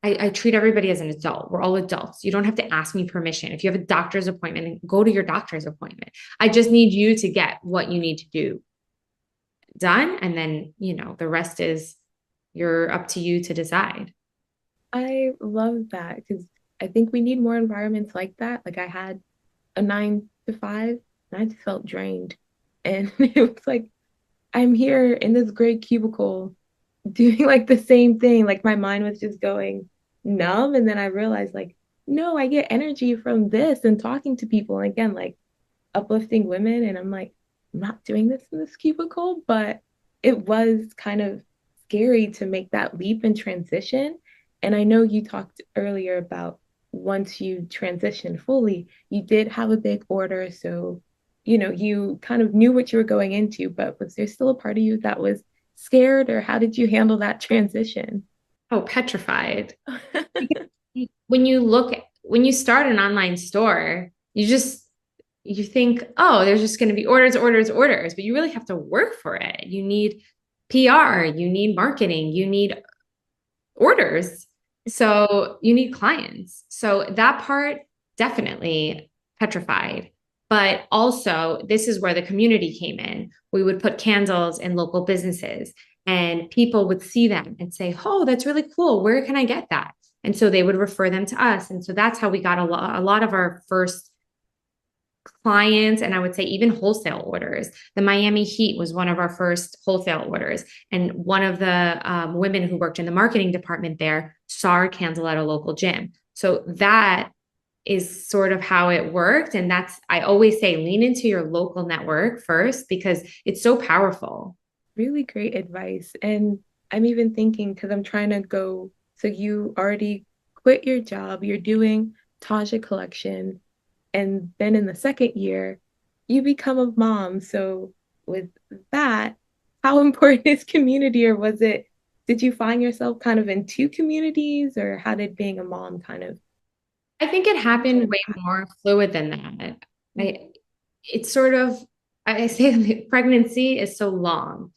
I treat everybody as an adult. We're all adults. You don't have to ask me permission. If you have a doctor's appointment, go to your doctor's appointment. I just need you to get what you need to do done. And then, the rest is you're up to you to decide. I love that because I think we need more environments like that. Like I had a 9 to 5, and I just felt drained. And it was like, I'm here in this great cubicle doing like the same thing. Like my mind was just going numb. And then I realized, like, no, I get energy from this and talking to people. And again, like uplifting women. And I'm like, I'm not doing this in this cubicle, but it was kind of scary to make that leap and transition. And I know you talked earlier about once you transitioned fully, you did have a big order. So, you kind of knew what you were going into, but was there still a part of you that was scared, or how did you handle that transition? Oh, petrified. When you start an online store, you think, oh, there's just going to be orders, orders, orders, but you really have to work for it. You need PR, you need marketing, you need orders. So you need clients. So that part definitely petrified. But also, this is where the community came in. We would put candles in local businesses and people would see them and say, oh, that's really cool. Where can I get that? And so they would refer them to us. And so that's how we got a lot of our first clients, and I would say even wholesale orders. The Miami Heat was one of our first wholesale orders. And one of the women who worked in the marketing department there saw our candle at a local gym. So that is sort of how it worked. And that's, I always say, lean into your local network first because it's so powerful. Really great advice. And I'm even thinking, because I'm trying to go, so you already quit your job, you're doing TAJA collection, and then in the second year, you become a mom. So with that, how important is community, or was it, did you find yourself kind of in two communities, or how did being a mom kind of I think it have that happened way impact? more fluid than that. I, it's sort of, I say pregnancy is so long.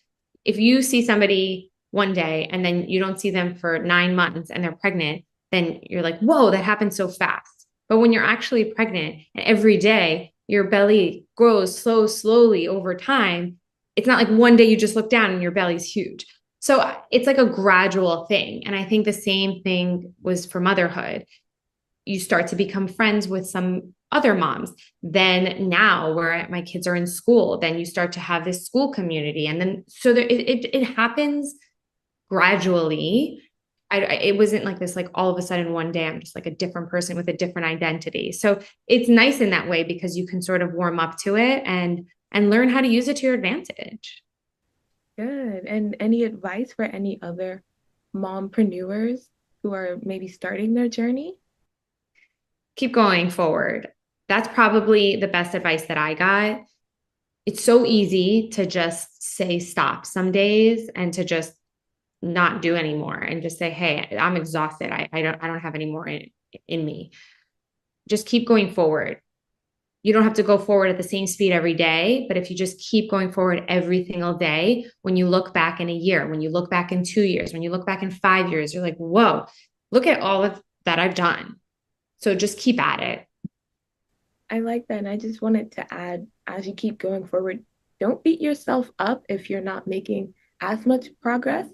If you see somebody one day and then you don't see them for 9 months and they're pregnant, then you're like, whoa, that happened so fast. But when you're actually pregnant and every day your belly grows slowly over time, it's not like one day you just look down and your belly's huge. So it's like a gradual thing. And I think the same thing was for motherhood. You start to become friends with some other moms. Then now where my kids are in school, then you start to have this school community. And then so there, it happens gradually. It wasn't like this, like all of a sudden one day I'm just like a different person with a different identity. So it's nice in that way because you can sort of warm up to it and learn how to use it to your advantage. Good. And any advice for any other mompreneurs who are maybe starting their journey? Keep going forward. That's probably the best advice that I got. It's so easy to just say stop some days and to just not do anymore and just say, hey, I'm exhausted. I don't have any more in me. Just keep going forward. You don't have to go forward at the same speed every day, but if you just keep going forward every single day, when you look back in a year, when you look back in 2 years, when you look back in 5 years, you're like, whoa, look at all of that I've done. So just keep at it. I like that. And I just wanted to add, as you keep going forward, don't beat yourself up if you're not making as much progress.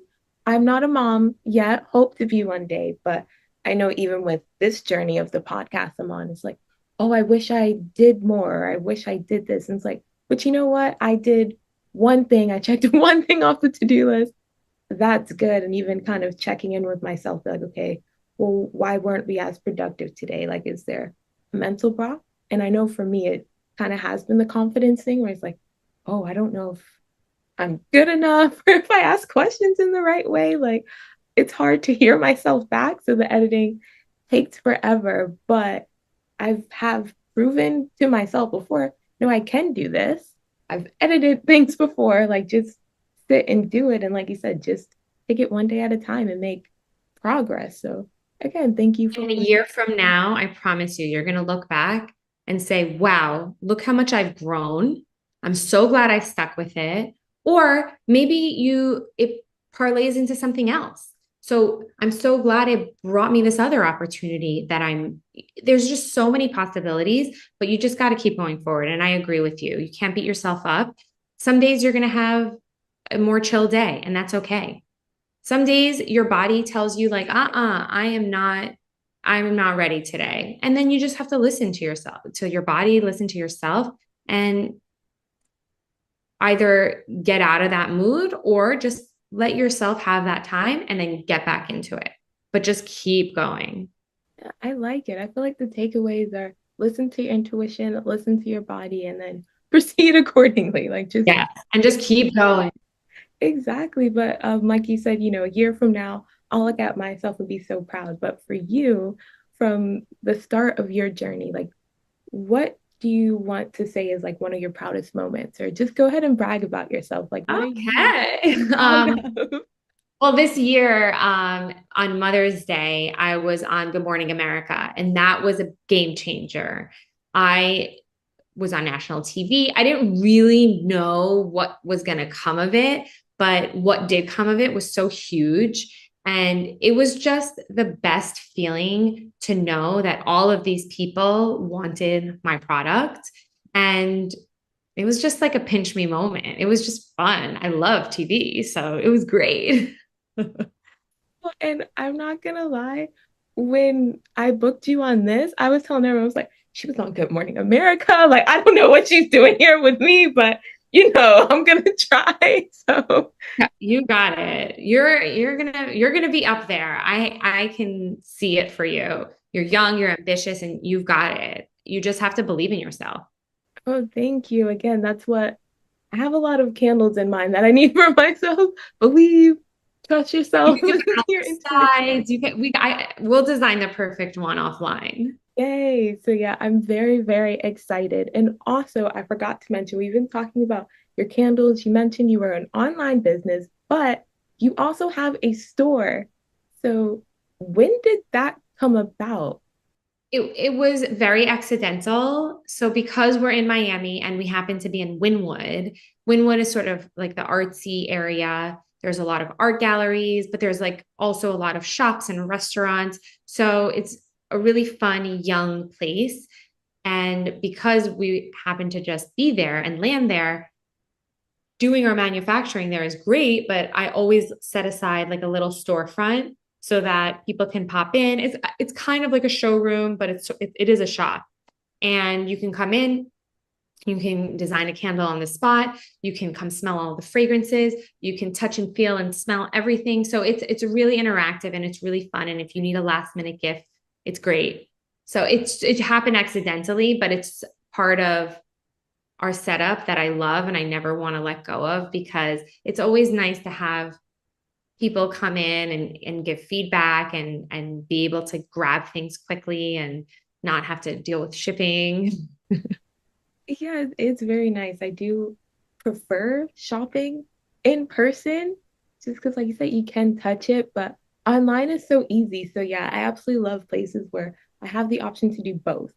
I'm not a mom yet, hope to be one day, but I know even with this journey of the podcast I'm on, it's like, oh, I wish I did more. I wish I did this. And it's like, but you know what? I did one thing. I checked one thing off the to-do list. That's good. And even kind of checking in with myself, like, okay, well, why weren't we as productive today? Like, is there a mental block? And I know for me, it kind of has been the confidence thing where it's like, oh, I don't know if I'm good enough or if I ask questions in the right way. Like, it's hard to hear myself back. So the editing takes forever. But I have proven to myself before, no, I can do this. I've edited things before, like just sit and do it. And like you said, just take it one day at a time and make progress. So again, thank you for In a year from now, I promise you, you're going to look back and say, wow, look how much I've grown. I'm so glad I stuck with it. Or maybe it parlays into something else. So I'm so glad it brought me this other opportunity there's just so many possibilities, but you just got to keep going forward. And I agree with you. You can't beat yourself up. Some days you're going to have a more chill day, and that's okay. Some days your body tells you like, I'm not ready today. And then you just have to listen to yourself, to your body, listen to yourself and either get out of that mood or just let yourself have that time and then get back into it. But just keep going. I like it. I feel like the takeaways are listen to your intuition, listen to your body, and then proceed accordingly. Like just Yeah. And just keep going. exactly. But like you said, a year from now, I'll look at myself and be so proud. But for you, from the start of your journey, like what do you want to say is like one of your proudest moments? Or just go ahead and brag about yourself. Like what are you Okay. proud of? Well, this year, on Mother's Day, I was on Good Morning America, and that was a game changer. I was on national TV. I didn't really know what was going to come of it, but what did come of it was so huge. And it was just the best feeling to know that all of these people wanted my product. And it was just like a pinch me moment. It was just fun. I love TV. So it was great. And I'm not gonna lie, when I booked you on this, I was telling everyone, I was like, she was on Good Morning America. Like, I don't know what she's doing here with me, but I'm gonna try. So, Yeah, you got it. You're gonna be up there. I can see it for you. You're young, you're ambitious, and you've got it. You just have to believe in yourself. oh, thank you again. That's what I have a lot of candles in mind that I need for myself. Believe, trust You yourself, can do it listen on to your the intuition. sides. We'll design the perfect one offline. Yay. So yeah, I'm very, very excited. And also, I forgot to mention, we've been talking about your candles. You mentioned you were an online business, but you also have a store. So when did that come about? It was very accidental. So because we're in Miami and we happen to be in Wynwood, Wynwood is sort of like the artsy area. There's a lot of art galleries, but there's like also a lot of shops and restaurants. So it's a really fun young place. And because we happen to just be there and land there, doing our manufacturing there is great, but I always set aside like a little storefront so that people can pop in. It's kind of like a showroom, but it is a shop. And you can come in, you can design a candle on the spot, you can come smell all the fragrances, you can touch and feel and smell everything. So it's really interactive and it's really fun. And if you need a last minute gift, it's great. So it happened accidentally, but it's part of our setup that I love and I never want to let go of because it's always nice to have people come in and give feedback and be able to grab things quickly and not have to deal with shipping. Yeah, it's very nice. I do prefer shopping in person just because, like you said, you can touch it, but online is so easy. So, yeah, I absolutely love places where I have the option to do both.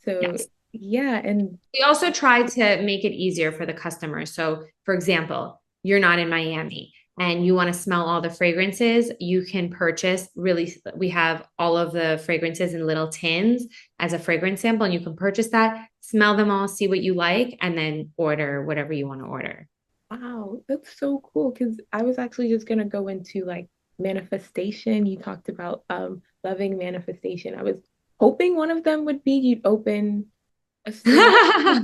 So, Yes. yeah, and We also try to make it easier for the customer. So, for example, you're not in Miami and you want to smell all the fragrances, you can purchase we have all of the fragrances in little tins as a fragrance sample, and you can purchase that, smell them all, see what you like, and then order whatever you want to order. wow, that's so cool because I was actually just gonna go into like manifestation. You talked about loving manifestation. I was hoping one of them would be you'd open a store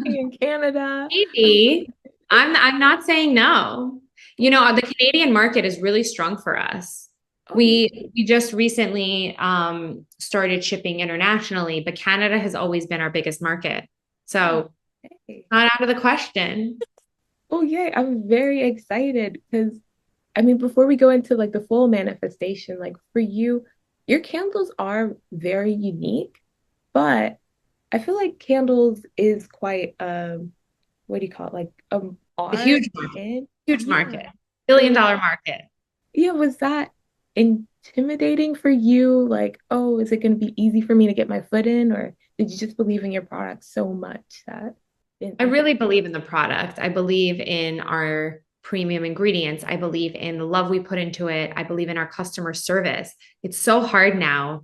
in Canada. Maybe. I'm not saying no. You know, the Canadian market is really strong for us. Oh, We just recently started shipping internationally, but Canada has always been our biggest market. wow. So Okay. not out of the question. Oh, yeah, I'm very excited because I mean, before we go into like the full manifestation, like for you, your candles are very unique, but I feel like candles is quite what do you call it? Like A art huge market, and huge yeah. market, billion So dollar market. yeah, was that intimidating for you? Like, oh, is it going to be easy for me to get my foot in, or did you just believe in your product so much that didn't I matter? really believe in the product. I believe in our premium ingredients. I believe in the love we put into it. I believe in our customer service. It's so hard now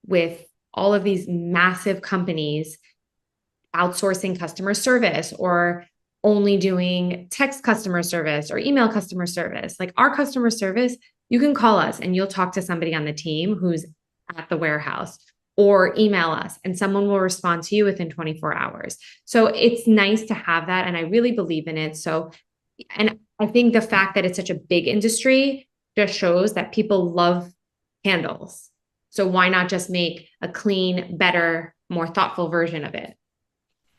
with all of these massive companies outsourcing customer service or only doing text customer service or email customer service. Like our customer service, you can call us and you'll talk to somebody on the team who's at the warehouse or email us and someone will respond to you within 24 hours. So it's nice to have that. And I really believe in it. So, and I think the fact that it's such a big industry just shows that people love candles. So why not just make a clean, better, more thoughtful version of it?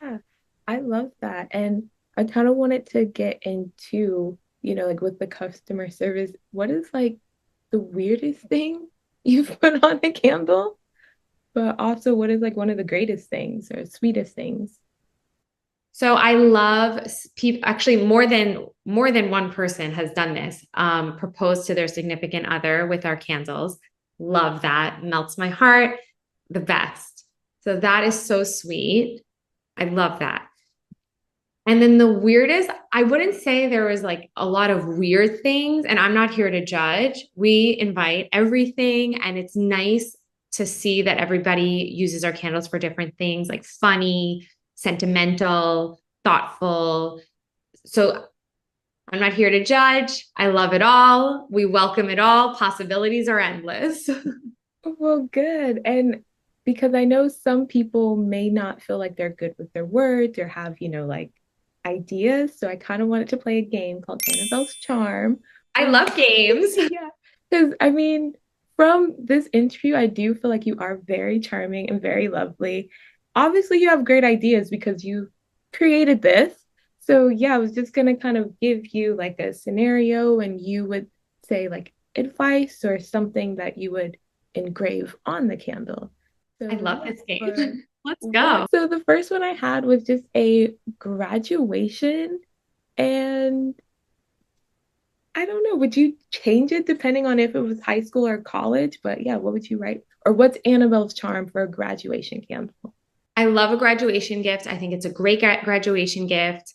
Yeah, I love that. And I kind of wanted to get into, like with the customer service, what is like the weirdest thing you've put on a candle? But also, what is like one of the greatest things or sweetest things? So I love people actually more than one person has done this. Proposed to their significant other with our candles. Love that. Melts my heart. The best. So that is so sweet. I love that. And then the weirdest, I wouldn't say there was like a lot of weird things, and I'm not here to judge. We invite everything, and it's nice to see that everybody uses our candles for different things, like funny, sentimental, thoughtful. So I'm not here to judge. I love it all. We welcome it all. Possibilities are endless. Well, good. And because I know some people may not feel like they're good with their words or have, like ideas. So I kind of wanted to play a game called Annabelle's Charm. I Um, love games. yeah, because I mean, from this interview, I do feel like you are very charming and very lovely. Obviously, you have great ideas because you created this. So yeah, I was just gonna kind of give you like a scenario and you would say like advice or something that you would engrave on the candle. I So love yeah, this game. for Let's what? go. So the first one I had was just a graduation, and I don't know, would you change it depending on if it was high school or college? But yeah, what would you write? Or what's Annabelle's charm for a graduation candle? I love a graduation gift. I think it's a great graduation gift.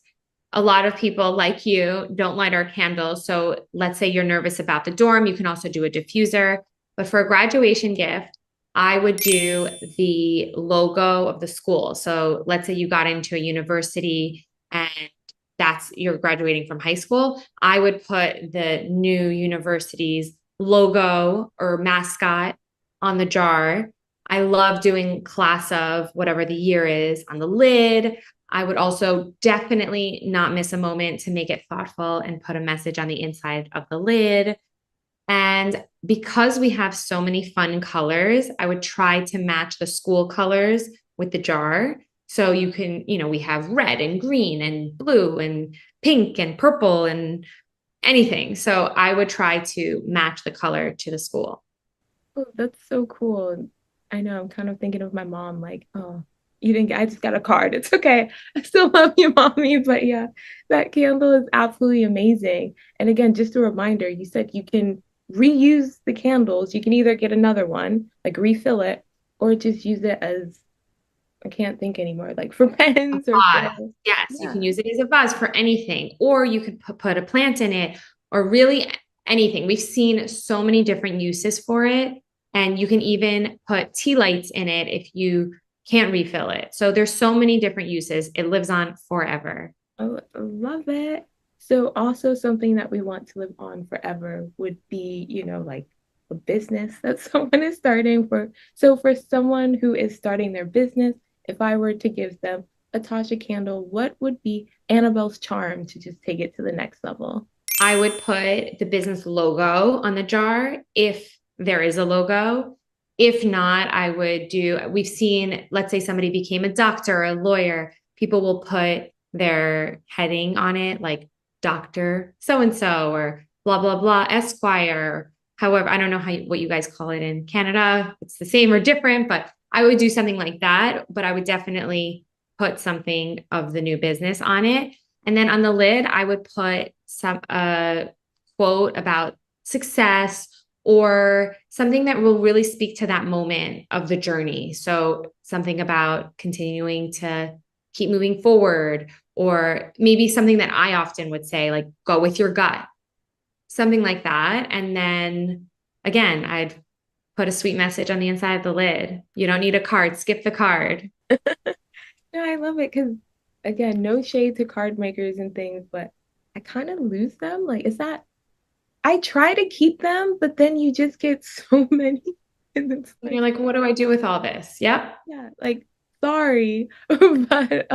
A lot of people like you don't light our candles. So let's say you're nervous about the dorm, you can also do a diffuser. But for a graduation gift, I would do the logo of the school. So let's say you got into a university and that's you're graduating from high school. I would put the new university's logo or mascot on the jar. I love doing class of whatever the year is on the lid. I would also definitely not miss a moment to make it thoughtful and put a message on the inside of the lid. And because we have so many fun colors, I would try to match the school colors with the jar. So you can, we have red and green and blue and pink and purple and anything. So I would try to match the color to the school. Oh, that's so cool. I know I'm kind of thinking of my mom, like, oh, you didn't get, I just got a card. It's okay. I still love you, mommy. But yeah, that candle is absolutely amazing. And again, just a reminder, you said you can reuse the candles. You can either get another one, like refill it, or just use it as, I can't think anymore, like for A pens or vase. for, Yes, you yeah. can use it as a vase for anything, or you could put a plant in it, or really anything. We've seen so many different uses for it, and you can even put tea lights in it if you can't refill it. So there's so many different uses. It lives on forever. Oh, I love it. So also something that we want to live on forever would be, like a business that someone is starting for. So for someone who is starting their business, if I were to give them a Tasha candle, what would be Annabelle's charm to just take it to the next level? I would put the business logo on the jar if there is a logo. If not, we've seen, let's say somebody became a doctor or a lawyer, people will put their heading on it, like Dr. So and so or blah, blah, blah, Esquire. However, I don't know what you guys call it in Canada. It's the same or different, but I would do something like that. But I would definitely put something of the new business on it. And then on the lid, I would put some quote about success or something that will really speak to that moment of the journey. So something about continuing to keep moving forward, or maybe something that I often would say, like go with your gut, something like that. And then again, I'd put a sweet message on the inside of the lid. You don't need a card, skip the card. No, I love it because again, no shade to card makers and things, but I kind of lose them. Like, is that I try to keep them, but then you just get so many. And it's And like, you're like, what do I do with all this? Yep. yeah, like sorry. But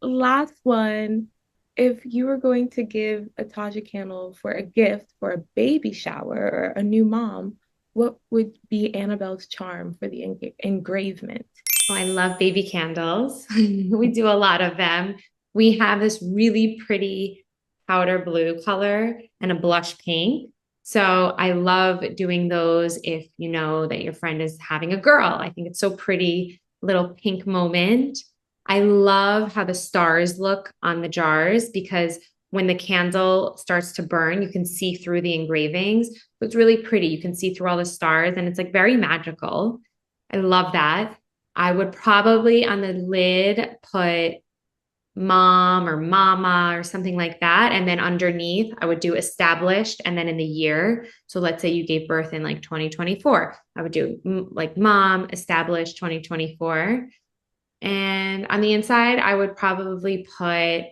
last one, if you were going to give a Taja candle for a gift for a baby shower or a new mom, what would be Annabelle's charm for the engravement? Oh, I love baby candles. We do a lot of them. We have this really pretty powder blue color and a blush pink. So I love doing those if you know that your friend is having a girl. I think it's so pretty, little pink moment. I love how the stars look on the jars because when the candle starts to burn, you can see through the engravings. So it's really pretty. You can see through all the stars and it's like very magical. I love that. I would probably on the lid put mom or mama or something like that. And then underneath, I would do established and then in the year. So let's say you gave birth in like 2024. I would do like mom established 2024. And on the inside, I would probably put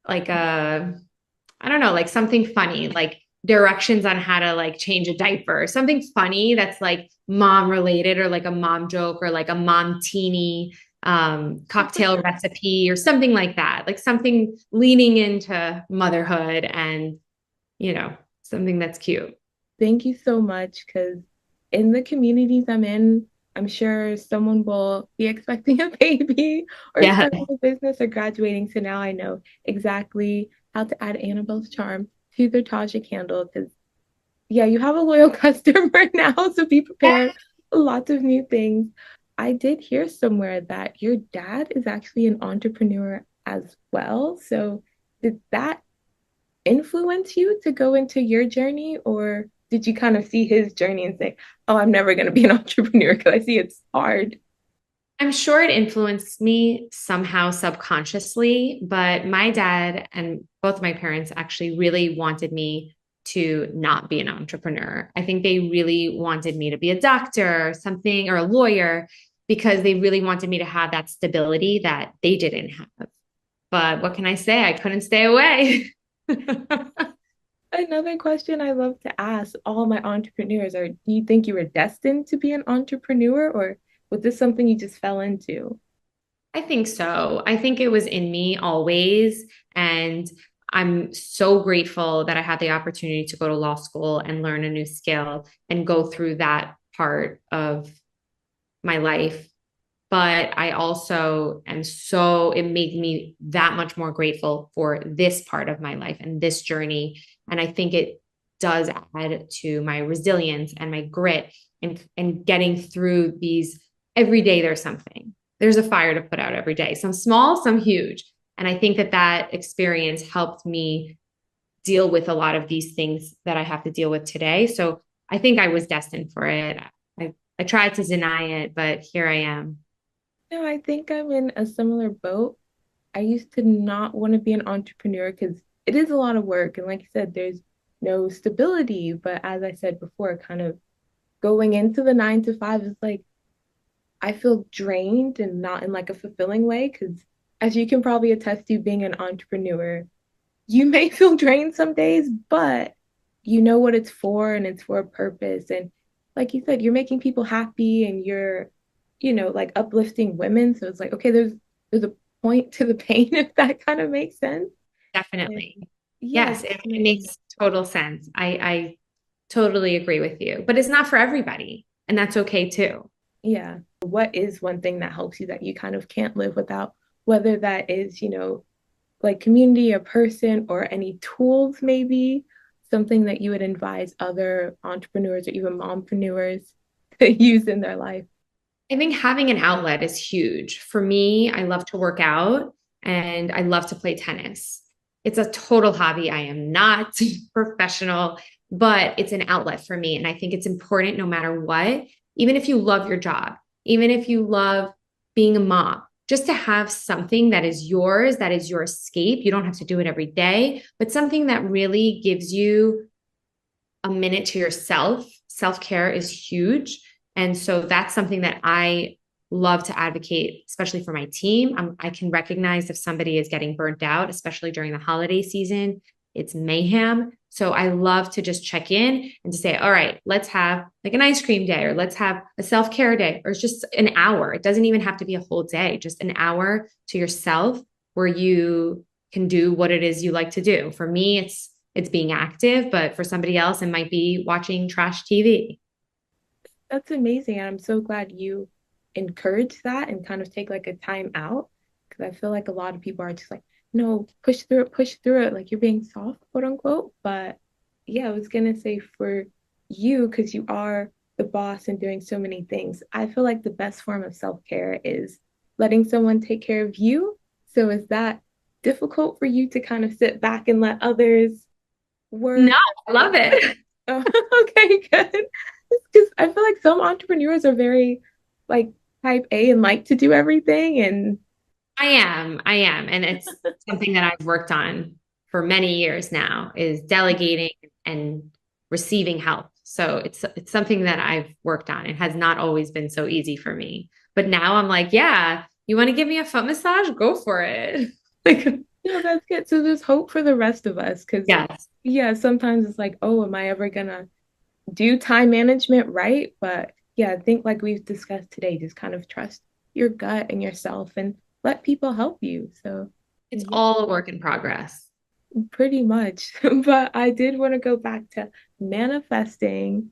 like I don't know, like something funny, like directions on how to like change a diaper, something funny that's like mom related or like a mom joke or like a mom teeny cocktail recipe or something like that, like something leaning into motherhood and, you know, something that's cute. Thank you so much because in the communities I'm in, I'm sure someone will be expecting a baby or Yeah. starting a business or graduating. So now I know exactly how to add Annabelle's charm to their TAJA candle because, yeah, you have a loyal customer now. So be prepared. Lots of new things. I did hear somewhere that your dad is actually an entrepreneur as well. So did that influence you to go into your journey, or did you kind of see his journey and say, "Oh, I'm never going to be an entrepreneur because I see it's hard"? I'm sure it influenced me somehow subconsciously, but my dad and both my parents actually really wanted me to not be an entrepreneur. I think they really wanted me to be a doctor or something or a lawyer because they really wanted me to have that stability that they didn't have. But what can I say? I couldn't stay away. Another question I love to ask all my entrepreneurs are, do you think you were destined to be an entrepreneur, or was this something you just fell into? I think so. I think it was in me always. And I'm so grateful that I had the opportunity to go to law school and learn a new skill and go through that part of my life. But I also am so, it made me that much more grateful for this part of my life and this journey. And I think it does add to my resilience and my grit and getting through these every day. There's something, there's a fire to put out every day, some small, some huge. And I think that that experience helped me deal with a lot of these things that I have to deal with today. So I think I was destined for it. I tried to deny it, but here I am. No, I think I'm in a similar boat. I used to not want to be an entrepreneur because it is a lot of work. And like you said, there's no stability. But as I said before, kind of going into the 9 to 5 is like, I feel drained and not in like a fulfilling way. Because as you can probably attest to being an entrepreneur, you may feel drained some days, but you know what it's for and it's for a purpose. And like you said, you're making people happy and you're, like uplifting women. So it's like, okay, there's a point to the pain if that kind of makes sense. And Definitely. yeah, Yes, it definitely. makes total sense. I totally agree with you, but it's not for everybody. And that's okay too. Yeah. What is one thing that helps you that you kind of can't live without? Whether that is, like community, a person, or any tools, maybe something that you would advise other entrepreneurs or even mompreneurs to use in their life. I think having an outlet is huge. For me, I love to work out and I love to play tennis. It's a total hobby. I am not professional, but it's an outlet for me. And I think it's important no matter what, even if you love your job, even if you love being a mom, just to have something that is yours, that is your escape. You don't have to do it every day, but something that really gives you a minute to yourself. Self care is huge. And so that's something that I love to advocate, especially for my team. I can recognize if somebody is getting burnt out, especially during the holiday season. It's mayhem. So I love to just check in and to say, all right, let's have like an ice cream day or let's have a self care day or it's just an hour. It doesn't even have to be a whole day, just an hour to yourself where you can do what it is you like to do. For me, it's being active, but for somebody else, it might be watching trash TV. That's amazing. And I'm so glad you encourage that and kind of take like a time out. Because I feel like a lot of people are just like, no, push through it. Like you're being soft, quote unquote. But yeah, I was gonna say for you, because you are the boss and doing so many things, I feel like the best form of self-care is letting someone take care of you. So is that difficult for you to kind of sit back and let others No, work? I love it. Oh, okay, good. Because I feel like some entrepreneurs are very like type A and like to do everything. And I am. And it's something that I've worked on for many years now is delegating and receiving help. So it's something that I've worked on. It has not always been so easy for me. But now I'm like, yeah, you want to give me a foot massage? Go for it. Like, No, that's good. So there's hope for the rest of us because, Yes. yeah, sometimes it's like, oh, am I ever gonna do time management right? But yeah, I think like we've discussed today, just kind of trust your gut and yourself and let people help you. So It's yeah, all a work in progress. pretty much. But I did want to go back to manifesting.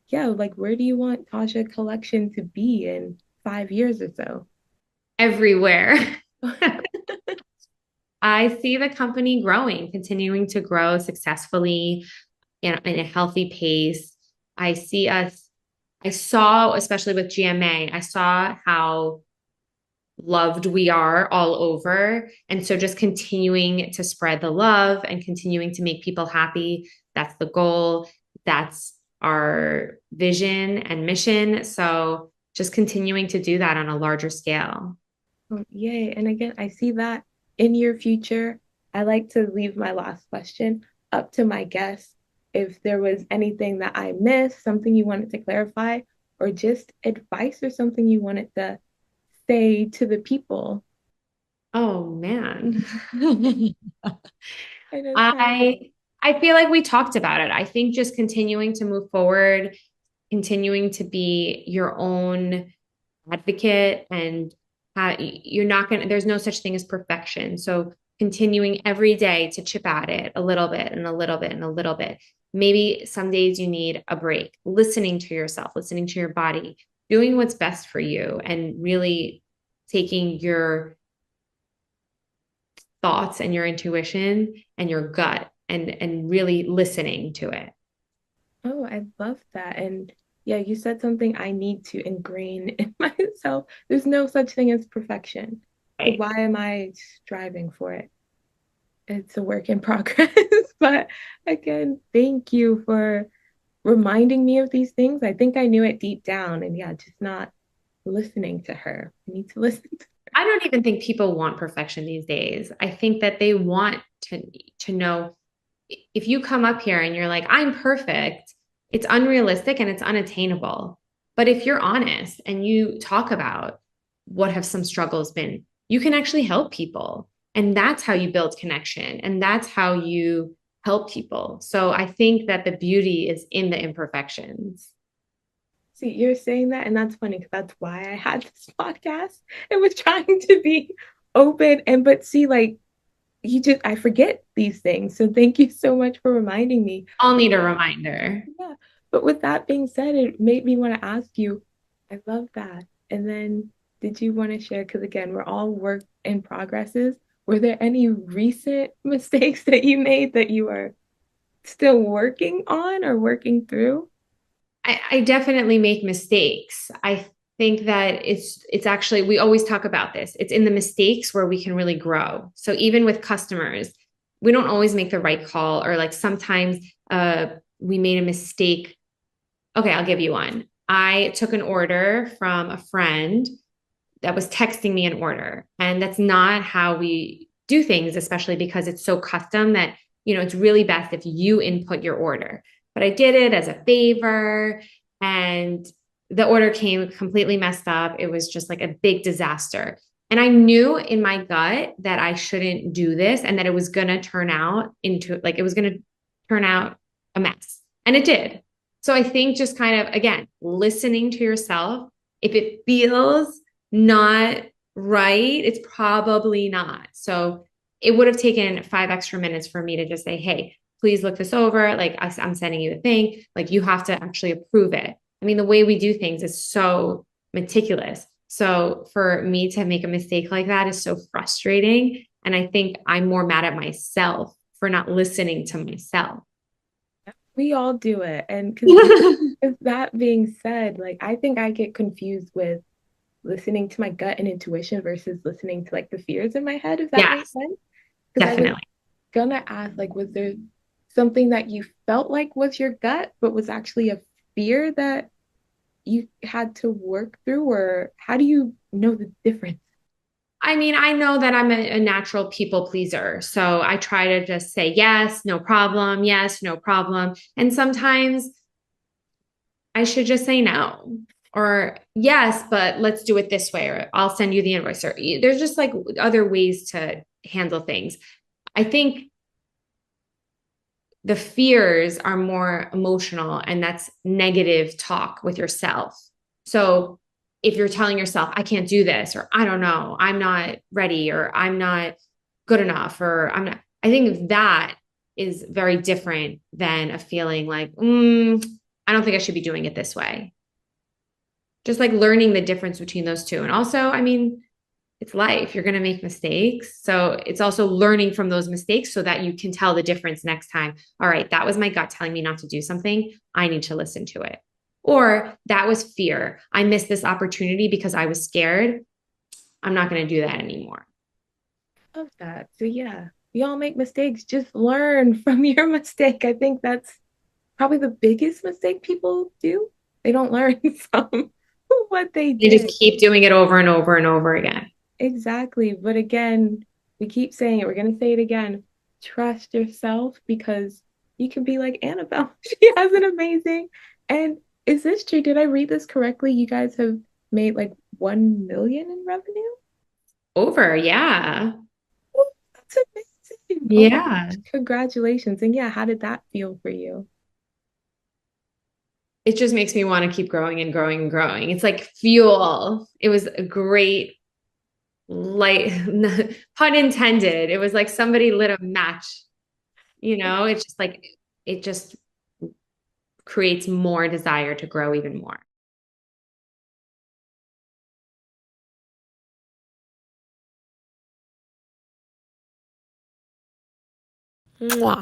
Yeah, like where do you want Tasha collection to be in 5 years or so? Everywhere. I see the company growing, continuing to grow successfully in a healthy pace. I see us, I saw, especially with GMA, I saw how loved we are all over. And so just continuing to spread the love and continuing to make people happy. That's the goal. That's our vision and mission. So just continuing to do that on a larger scale. Oh, yay. And again, I see that in your future. I like to leave my last question up to my guests. If there was anything that I missed, something you wanted to clarify, or just advice or something you wanted to say to the people. Oh man. I know it's kind of I I feel like we talked about it. I think just continuing to move forward, continuing to be your own advocate and you're not going to, there's no such thing as perfection. So continuing every day to chip at it a little bit and a little bit and a little bit. Maybe some days you need a break, listening to yourself, listening to your body, doing what's best for you and really taking your thoughts and your intuition and your gut and really listening to it. Oh, I love that. And yeah, you said something I need to ingrain in myself. There's no such thing as perfection. So Right. why am I striving for it? It's a work in progress. But again, thank you for reminding me of these things. I think I knew it deep down, and yeah, just not listening to her. I need to listen to I don't even think people want perfection these days. I think that they want to know if you come up here and you're like, I'm perfect, it's unrealistic and it's unattainable. But if you're honest and you talk about what have some struggles been, you can actually help people. And that's how you build connection. And that's how you help people. So I think that the beauty is in the imperfections. See, you're saying that, and that's funny because that's why I had this podcast. It was trying to be open and but see, like you just I forget these things. So thank you so much for reminding me. I'll need a reminder. Yeah. But with that being said, it made me want to ask you, I love that. And then did you want to share? Because again, we're all work in progresses. Were there any recent mistakes that you made that you are still working on or working through? I definitely make mistakes. I think that it's actually we always talk about this. It's in the mistakes where we can really grow. So even with customers, we don't always make the right call, or like sometimes we made a mistake. Okay, I'll give you one. I took an order from a friend that was texting me an order, and that's not how we do things, especially because it's so custom that it's really best if you input your order. But I did it as a favor, and the order came completely messed up. It was just like a big disaster. And I knew in my gut that I shouldn't do this and that it was going to turn out into like it was going to turn out a mess. And it did. So I think just kind of, again, listening to yourself, if it feels not right, it's probably not. So it would have taken 5 extra minutes for me to just say, hey, please look this over. Like I'm sending you the thing. Like you have to actually approve it. I mean, the way we do things is so meticulous. So for me to make a mistake like that is so frustrating. And I think I'm more mad at myself for not listening to myself. We all do it. And because that being said, like I think I get confused with listening to my gut and intuition versus listening to like the fears in my head, if that makes Yes, sense. Because I was definitely. gonna ask, like, was there something that you felt like was your gut, but was actually a fear that you had to work through, or how do you know the difference? I mean, I know that I'm a natural people pleaser. So I try to just say yes, no problem, yes, no problem. And sometimes I should just say no or yes, but let's do it this way, or I'll send you the invoice. Or there's just like other ways to handle things. I think the fears are more emotional, and that's negative talk with yourself. So if you're telling yourself, I can't do this, or I don't know, I'm not ready, or I'm not good enough, or I'm not, I think that is very different than a feeling like, I don't think I should be doing it this way. Just like learning the difference between those two. And also, I mean, it's life. You're going to make mistakes. So it's also learning from those mistakes so that you can tell the difference next time. All right, that was my gut telling me not to do something. I need to listen to it. Or that was fear. I missed this opportunity because I was scared. I'm not going to do that anymore. Love that. So yeah, we all make mistakes. Just learn from your mistake. I think that's probably the biggest mistake people do. They don't learn from what they They just did. keep doing it over and over and over again. Exactly. But again, we keep saying it. We're going to say it again. Trust yourself because you can be like Annabelle. She has an amazing. And is this true? Did I read this correctly? You guys have made like 1 million in revenue? Over, yeah. Oh, that's amazing. Oh my Yeah. gosh. Congratulations. And yeah, how did that feel for you? It just makes me want to keep growing and growing and growing. It's like fuel. It was a great light, pun intended. It was like somebody lit a match, it's just like, it just creates more desire to grow even more. Mwah.